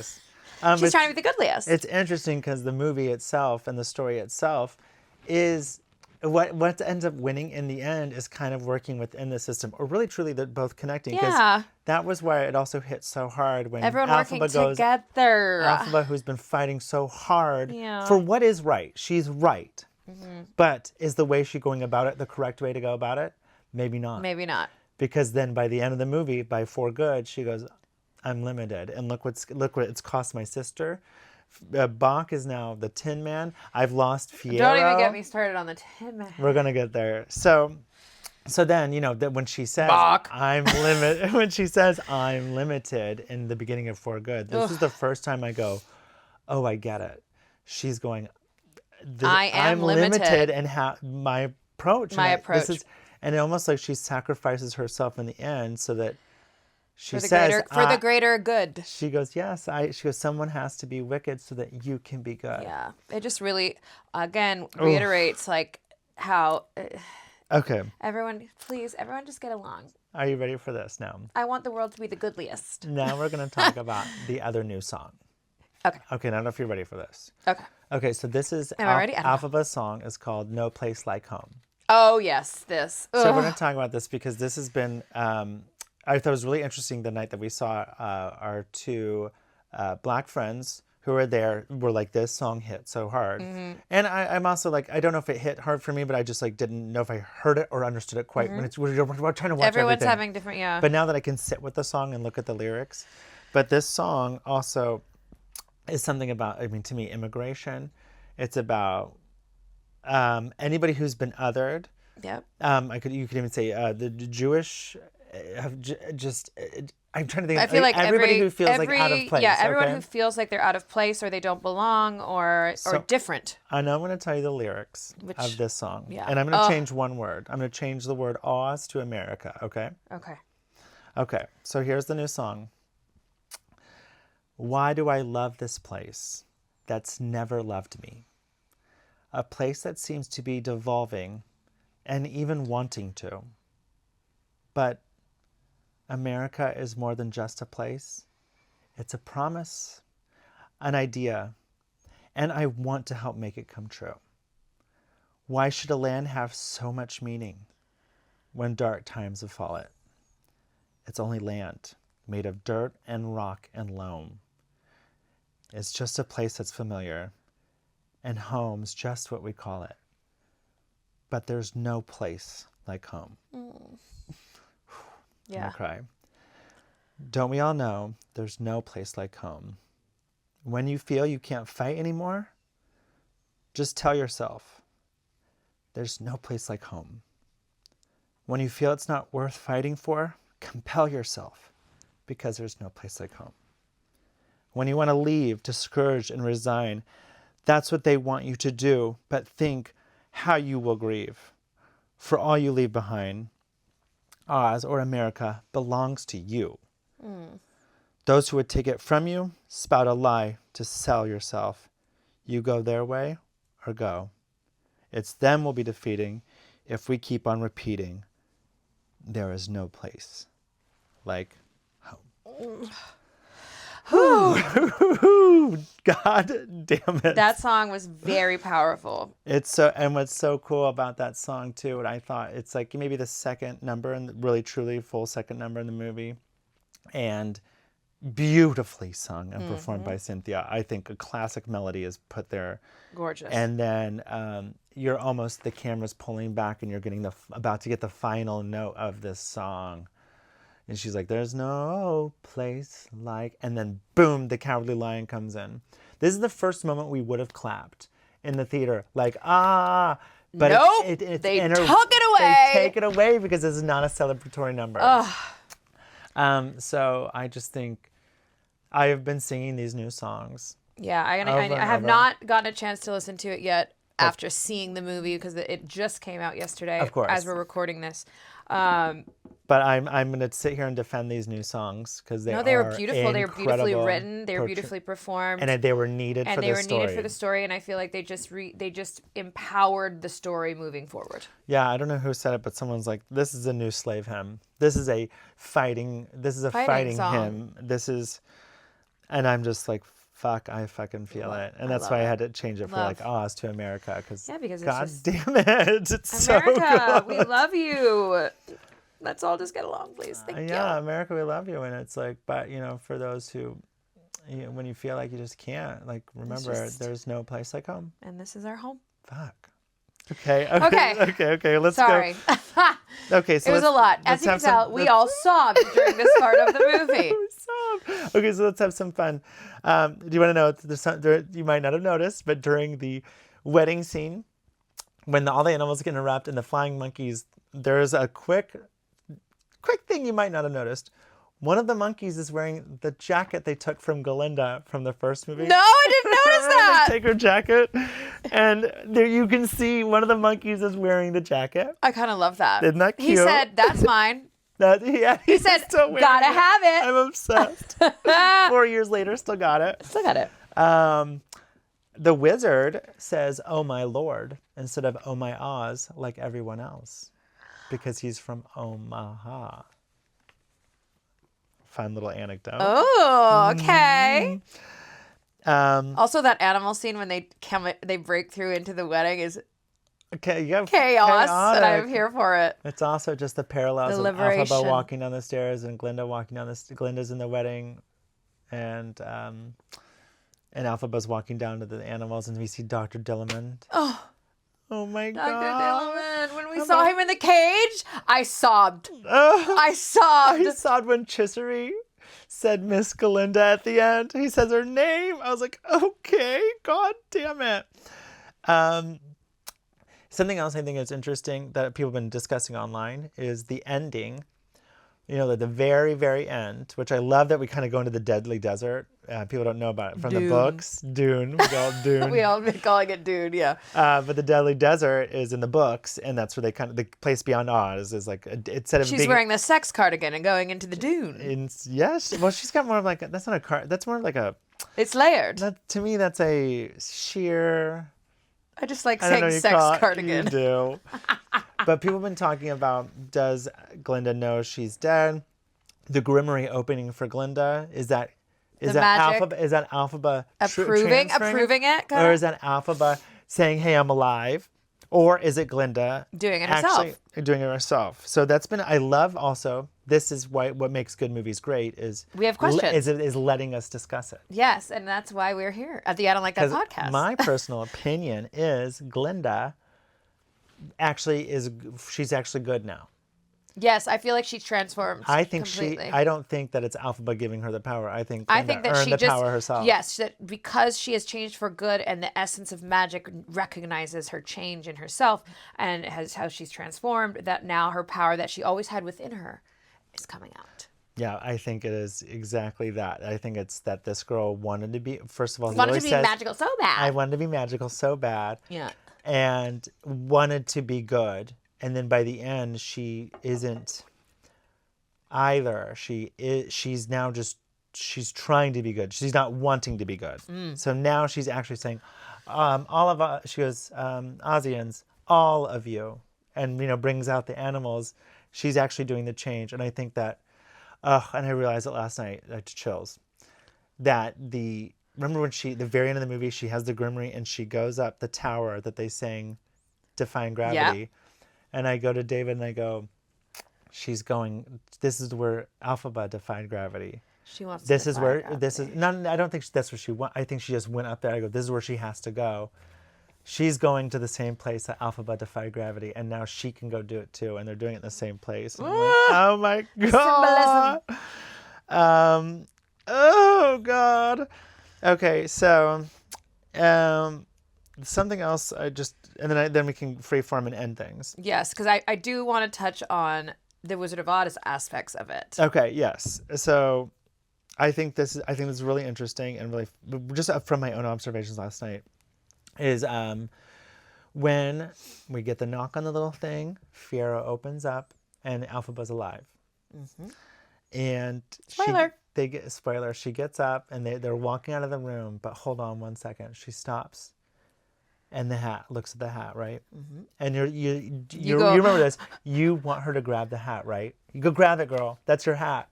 She's trying to be the goodliest. It's interesting because the movie itself and the story itself is what ends up winning in the end is kind of working within the system, or really truly they're both connecting. Yeah. That was why it also hit so hard when everyone Alphaba working together. Alphaba, who's been fighting so hard for what is right. She's right. Mm-hmm. But is the way she's going about it the correct way to go about it? Maybe not. Maybe not. Because then by the end of the movie, by For Good, she goes, I'm limited. And look what it's cost my sister. Bach is now the Tin Man. I've lost Fiero. Don't even get me started on the Tin Man. We're gonna get there. So then that when she says Bach. I'm limited, when she says I'm limited in the beginning of For Good, this is the first time I go, oh, I get it. She's going, I'm limited, and my approach. And it almost like she sacrifices herself in the end so that. She says, for the greater good. She goes, yes. She goes, someone has to be wicked so that you can be good. Yeah. It just really, again, reiterates like how... okay. Everyone just get along. Are you ready for this now? I want the world to be the goodliest. Now we're going to talk about the other new song. Okay. Okay, I don't know if you're ready for this. Okay. Okay, so this is... Am I ready? Alphaba's song is called No Place Like Home. Oh, yes, this. So we're Ugh. going to talk about this because this has been, I thought it was really interesting the night that we saw our two black friends who were there were like, this song hit so hard. And I'm also like, I don't know if it hit hard for me, but I just like didn't know if I heard it or understood it quite when we're trying to watch Everyone's everything. having different, yeah. But now that I can sit with the song and look at the lyrics. But this song also is something about, I mean, to me, immigration. It's about anybody who's been othered. Yep. You could even say the Jewish have just. I'm trying to think. I feel like everybody who feels like out of place. Yeah, everyone okay? who feels like they're out of place or they don't belong or different. I know I'm going to tell you the lyrics of this song, and I'm going to change one word. I'm going to change the word Oz to America. Okay. Okay. Okay. So here's the new song. Why do I love this place that's never loved me? A place that seems to be devolving and even wanting to. But America is more than just a place. It's a promise, an idea, and I want to help make it come true. Why should a land have so much meaning when dark times befall it? It's only land made of dirt and rock and loam. It's just a place that's familiar, and home's just what we call it. But there's no place like home. Yeah. I'm gonna cry. Don't we all know there's no place like home? When you feel you can't fight anymore, just tell yourself, there's no place like home. When you feel it's not worth fighting for, compel yourself, because there's no place like home. When you want to leave, discourage and resign, that's what they want you to do, but think how you will grieve. For all you leave behind, Oz or America belongs to you. Those who would take it from you spout a lie to sell yourself. You go their way or go. It's them we'll be defeating if we keep on repeating, there is no place like home. God damn it. That song was very powerful. It's so, and what's so cool about that song too, and I thought it's like maybe the second number and really truly full second number in the movie, and beautifully sung and performed by Cynthia. I think a classic melody is put there. Gorgeous. And then you're almost, the camera's pulling back and you're getting about to get the final note of this song. And she's like, there's no place like, and then boom, the Cowardly Lion comes in. This is the first moment we would have clapped in the theater. Like, but nope, it's they took it away. They take it away because this is not a celebratory number. So I just think I have been singing these new songs. Yeah, I have not gotten a chance to listen to it yet after seeing the movie because it just came out yesterday. Of course. As we're recording this. But I'm going to sit here and defend these new songs because they were beautiful. They were beautifully written. They were beautifully performed. And they were needed for the story. And they were needed for the story. And I feel like they just empowered the story moving forward. Yeah, I don't know who said it, but someone's like, this is a new slave hymn. This is a fighting hymn. This is, and I'm just like, fuck, I fucking feel it. And that's why I had to change it for like Oz to America. Because God damn it. It's America, so good. we love you. Let's all just get along, please. Thank you. Yeah, America, we love you. And it's like, but, for those who, when you feel like you just can't, like, remember, there's no place like home. And this is our home. Fuck. Okay. Let's Sorry. go. Okay, so it was a lot. As you can tell, we all sobbed during this part of the movie. Okay, so let's have some fun. Do you want to know? You might not have noticed, but during the wedding scene, when all the animals get wrapped and the flying monkeys, there's a quick thing you might not have noticed. One of the monkeys is wearing the jacket they took from Galinda from the first movie. No, I didn't notice that. They take her jacket, and there you can see one of the monkeys is wearing the jacket. I kind of love that. Isn't that cute? He said, "That's mine." He said, "Gotta have it." I'm obsessed. 4 years later, still got it. Still got it. The wizard says, "Oh my lord," instead of "Oh my Oz," like everyone else, because he's from Omaha. Fun little anecdote. Oh, okay. Also, that animal scene when they break through into the wedding is Okay, you have chaos, and chaotic. I'm here for it. It's also just the parallels The of Alphaba liberation. walking down the stairs and Glinda walking down Glinda's in the wedding, and Alphaba's walking down to the animals, and we see Dr. Dillamond. Oh my Dr. God. Dillamond. When we saw him in the cage, I sobbed. I sobbed. I sobbed when Chissery said Miss Galinda at the end. He says her name. I was like, okay, God damn it. Something else I think is interesting that people have been discussing online is the ending. You know, at the very, very end, which I love that we kind of go into the deadly desert. People don't know about it from Dune. the books. Dune. We call it Dune. We all been calling it Dune, yeah. But the deadly desert is in the books, and that's where the place beyond Oz is like, instead of She's wearing the sex cardigan and going into the Dune. Yes. Well, she's got more of like, that's not a car, that's more like a, It's layered. to me, that's a sheer, I just like I don't know, saying you sex call it- cardigan. You do. But people have been talking about, does Glinda know she's dead? The Grimmery opening for Glinda, is that magic. Alphaba Approving it, kinda? or is that Alphaba saying, "Hey, I'm alive," or is it Glinda Doing it herself? actually doing it herself? So that's been. I love also. This is what makes good movies great is We have questions. Is letting us discuss it. Yes, and that's why we're here at the I Don't Like That podcast. My personal opinion is Glinda she's actually good now. Yes, I feel like she transformed. I think completely. I don't think that it's Alphaba giving her the power. I think Glinda that earned she the just power herself. Yes, that because she has changed for good, and the essence of magic recognizes her change in herself, and has how she's transformed. That now her power that she always had within her is coming out. Yeah, I think it is exactly that. I think it's that this girl wanted to be. First of all, Wanted to be magical so bad. I wanted to be magical so bad. Yeah. And wanted to be good, and then by the end, she isn't either. She's now just, she's trying to be good. She's not wanting to be good. So now she's actually saying, all of us, she goes, Ozians, all of you, and, brings out the animals. She's actually doing the change. And I think that, and I realized it last night, I had chills, that remember when the very end of the movie, she has the Grimmery and she goes up the tower that they sang Defying Gravity. Yep. And I go to David and I go, this is where Alphaba defied gravity. She wants. This to is defy where, gravity. this is, no, I don't think that's where she went. I think she just went up there. I go, this is where she has to go. She's going to the same place that Alphaba defied gravity, and now she can go do it too. And they're doing it in the same place. And I'm like, oh my God. Symbolism. Oh God. Okay, so something else and then we can freeform and end things. Yes, because I do want to touch on the Wizard of Oz aspects of it. Okay, yes. So I think this is really interesting and really just from my own observations last night is when we get the knock on the little thing, Fiero opens up and Alphaba's alive. Mm-hmm. And Spoiler. Spoiler, she gets up and they're walking out of the room, but hold on one second. She stops. And the hat, looks at the hat, right? Mm-hmm. And you remember this. You want her to grab the hat, right? You go grab it, girl. That's your hat.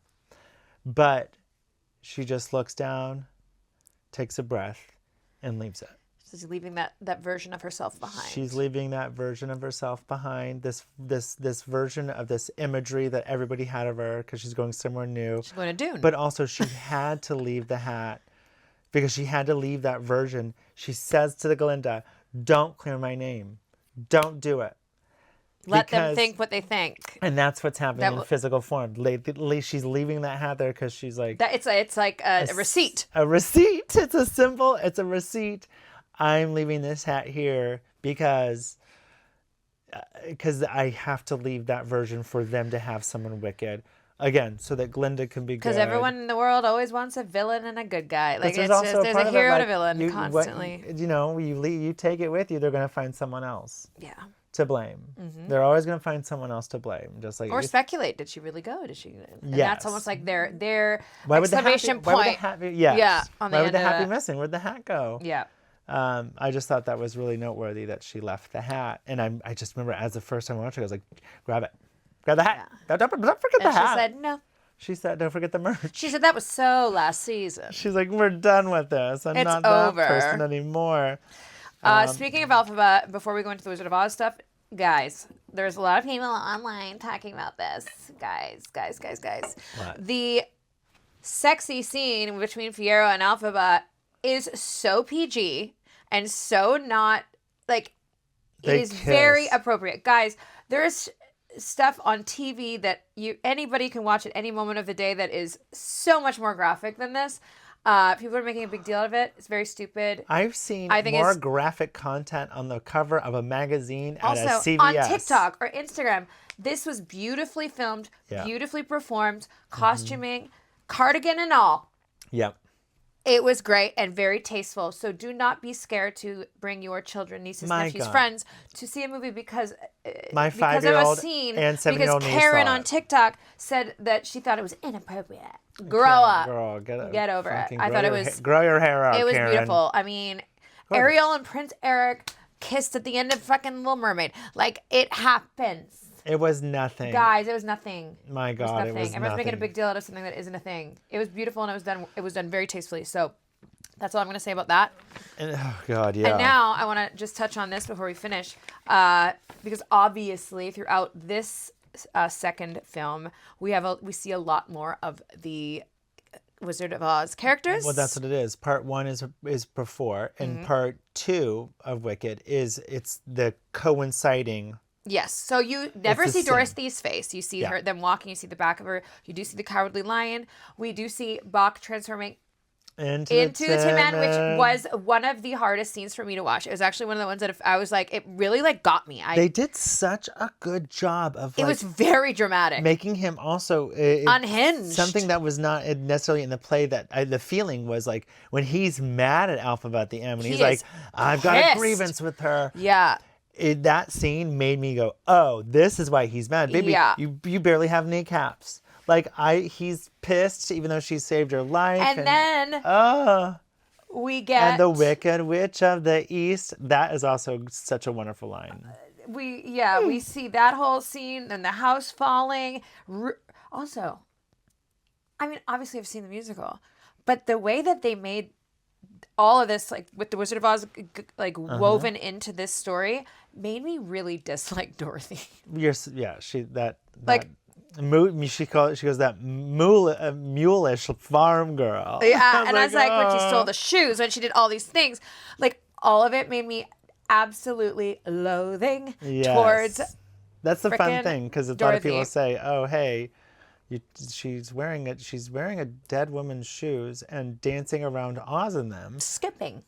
But she just looks down, takes a breath, and leaves it. She's leaving that version of herself behind. She's leaving that version of herself behind. This version of this imagery that everybody had of her because she's going somewhere new. She's going to Dune. But also she had to leave the hat because she had to leave that version. She says to the Glinda, don't clear my name. Don't do it. Let them think what they think. And that's what's happening in physical form. She's leaving that hat there because she's like... It's like a receipt. A receipt. It's a symbol. It's a receipt. I'm leaving this hat here because I have to leave that version for them to have someone wicked. Again, so that Glinda can be good. Because everyone in the world always wants a villain and a good guy. Like there's there's a hero and a villain constantly. You take it with you, they're going to find someone else. Yeah. To blame. Mm-hmm. They're always going to find someone else to blame. Just like or speculate. Did she really go? Did she? And yes. That's almost like their why exclamation Why would point. the hat be? Yes. Yeah. On the why end would the of hat be that. missing? Where'd the hat go? Yeah. I just thought that was really noteworthy that she left the hat, and I just remember as the first time I watched it, I was like, grab it, grab the hat. Yeah. Don't forget the hat. She said no. She said, don't forget the merch. She said that was so last season. She's like, we're done with this. I'm It's not over. that person anymore. Speaking of Alphabet, before we go into the Wizard of Oz stuff, guys, there's a lot of people online talking about this. Guys. What? The sexy scene between Fiero and Alphabet is so PG and so not, like, it is very appropriate. Guys, there's stuff on TV that anybody can watch at any moment of the day that is so much more graphic than this. People are making a big deal out of it. It's very stupid. I've seen more graphic content on the cover of a magazine at a CVS. On TikTok or Instagram. This was beautifully filmed, beautifully performed, costuming, cardigan and all. Yep. It was great and very tasteful. So do not be scared to bring your children, nieces, nephews, friends to see a movie because my 5-year-old and 7-year-old niece Karen on TikTok said that she thought it was inappropriate. Grow up. Girl, get over it. I thought it was... Grow your hair out, It was Karen. beautiful. I mean, Ariel and Prince Eric kissed at the end of fucking Little Mermaid. Like, it happens. It was nothing. Guys, it was nothing. My God, it was nothing. Everyone's making a big deal out of something that isn't a thing. It was beautiful and it was done very tastefully. So that's all I'm going to say about that. Oh, God, yeah. And now I want to just touch on this before we finish. Because obviously throughout this second film, we see a lot more of the Wizard of Oz characters. Well, that's what it is. Part 1 is before, and part 2 of Wicked it's the coinciding. Yes. So you never see Dorothy's face. You see them walking. You see the back of her. You do see the Cowardly Lion. We do see Bach transforming into the Tin Man, which was one of the hardest scenes for me to watch. It was actually one of the ones that I was like, it really like got me. They did such a good job of it was very dramatic, making him also unhinged. Something that was not necessarily in the play. That the feeling was like when he's mad at Alphaba at the end, when he's like, "I've got a grievance with her." Yeah. That scene made me go, "Oh, this is why he's mad, baby. Yeah. You barely have kneecaps." Like he's pissed, even though she saved her life. And then we get and the Wicked Witch of the East. That is also such a wonderful line. We see that whole scene and the house falling. Also, I mean, obviously I've seen the musical, but the way that they made all of this, like with the Wizard of Oz, like woven into this story, made me really dislike Dorothy. She goes that mulish farm girl. Yeah, I was like, when she stole the shoes, when she did all these things, like all of it made me absolutely loathing towards. That's the fun thing, because a lot of people say, "Oh, hey, she's wearing a dead woman's shoes and dancing around Oz in them, skipping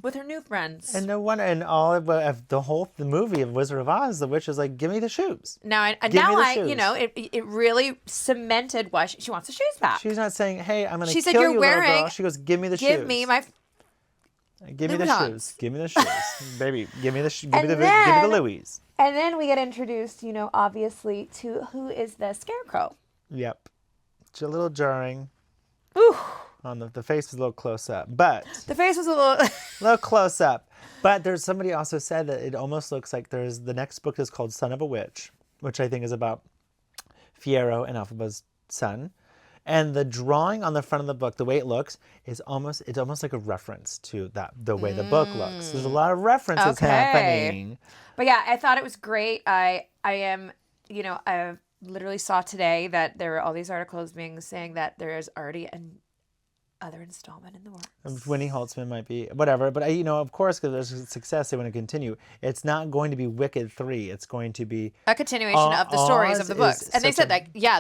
with her new friends." And no wonder, and all of the movie of Wizard of Oz, the witch is like, "Give me the shoes." It really cemented why she wants the shoes back. She's not saying, "Hey, I'm going to kill you, little girl." She goes, "Give me the shoes. Give me the shoes. Give me the shoes, baby. Give me the Louis." And then we get introduced, obviously, to who is the Scarecrow. Yep. It's a little jarring. Ooh. On the face was a little close up, but the face was a little close up. But there's somebody also said that it almost looks like the next book is called Son of a Witch, which I think is about Fiero and Alphaba's son. And the drawing on the front of the book, the way it looks, it's almost like a reference to the way the book looks. There's a lot of references happening. But yeah, I thought it was great. I literally saw today that there were all these articles saying that there is already other installment in the works. Winnie Holtzman might be whatever, but of course, because there's success, they want to continue. It's not going to be Wicked 3. It's going to be a continuation of the stories of the books. And they said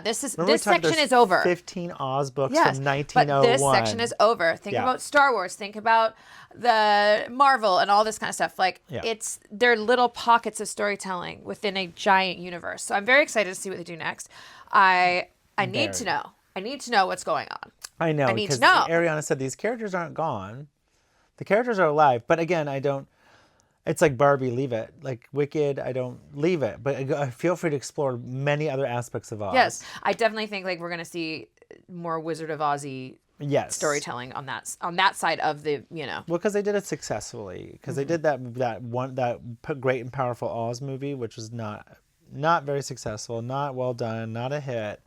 this section is over. 15 Oz books from 1901. But this section is over. Think about Star Wars. Think about the Marvel and all this kind of stuff. They're little pockets of storytelling within a giant universe. So I'm very excited to see what they do next. I need to know. I need to know what's going on. I know, because Ariana said these characters aren't gone. The characters are alive. But again, it's like Barbie, leave it. Like Wicked, I don't leave it. But I feel free to explore many other aspects of Oz. Yes, I definitely think we're going to see more Wizard of Ozzy storytelling on that side of the, Well, because they did it successfully. Because they did that great and powerful Oz movie, which was not very successful, not well done, not a hit.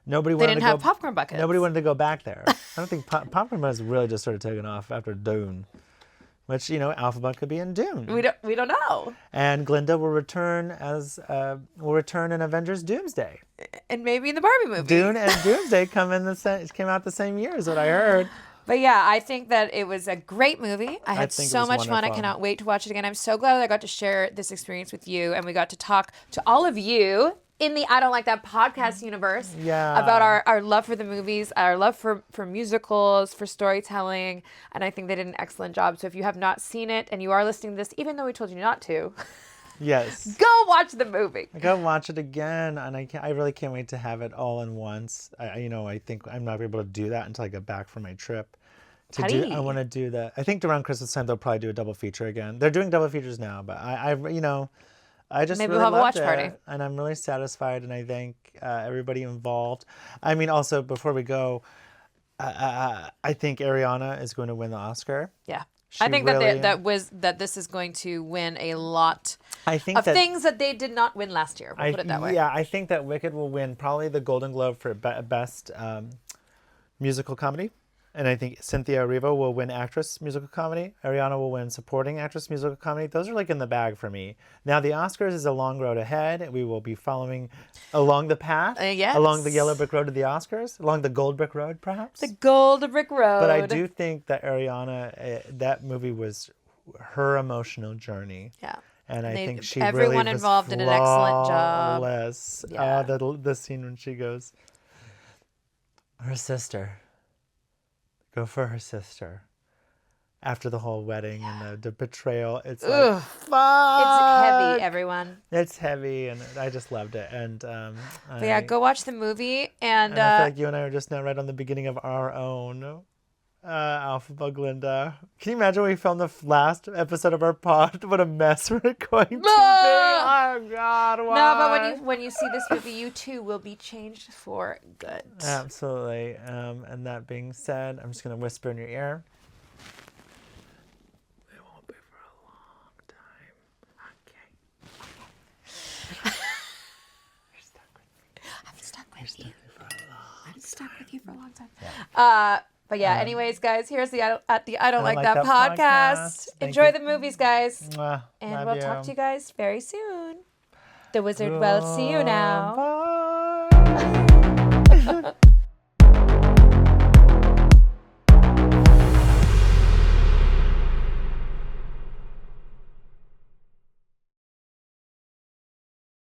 They didn't have popcorn buckets. Nobody wanted to go back there. I don't think popcorn buckets really just started taking off after Dune. which, Alphaba could be in Dune. We don't know. And Glinda will return in Avengers Doomsday. And maybe in the Barbie movie. Dune and Doomsday came out the same year, is what I heard. But yeah, I think that it was a great movie. I had so much fun. I cannot wait to watch it again. I'm so glad that I got to share this experience with you, and we got to talk to all of you in the I Don't Like That podcast universe about our love for the movies, our love for musicals, for storytelling, and I think they did an excellent job. So if you have not seen it and you are listening to this, even though we told you not to, yes, go watch the movie. Go watch it again, and I really can't wait to have it all in once. I think I'm not able to do that until I get back from my trip. I want to do that. I think around Christmas time they'll probably do a double feature again. They're doing double features now, but I just maybe really we'll have a watch loved party, it, and I'm really satisfied, and I thank everybody involved. I mean, also before we go, I think Ariana is going to win the Oscar. Yeah. I think that this is going to win a lot of things that they did not win last year. We'll put it that way. Yeah, I think that Wicked will win probably the Golden Globe for best musical comedy. And I think Cynthia Erivo will win Actress Musical Comedy. Ariana will win Supporting Actress Musical Comedy. Those are in the bag for me. Now, the Oscars is a long road ahead. We will be following along the path. Yes. Along the yellow brick road to the Oscars. Along the gold brick road, perhaps. The gold brick road. But I do think that Ariana, that movie was her emotional journey. Yeah. And I think she everyone really involved did an excellent job. Flawless. Yeah. The scene when she goes, her sister. Go for her sister. After the whole wedding and the betrayal, it's like, fuck! It's heavy, everyone. It's heavy, and I just loved it. And go watch the movie. And I feel like you and I are just now right on the beginning of our own Alphaba Glinda. Can you imagine when we filmed the last episode of our pod? What a mess we're going to be. Oh, God, why? No, but when you see this movie, you too will be changed for good. Absolutely. And that being said, I'm just going to whisper in your ear. It won't be for a long time. Okay. You're stuck with me. I'm stuck with you. I'm stuck with you for a long time. Yeah. But yeah, anyways, guys, here's the I Don't Like That podcast. Enjoy the movies, guys. Mwah. And Love we'll you. talk to you guys very soon. The wizard will see you now. Bye.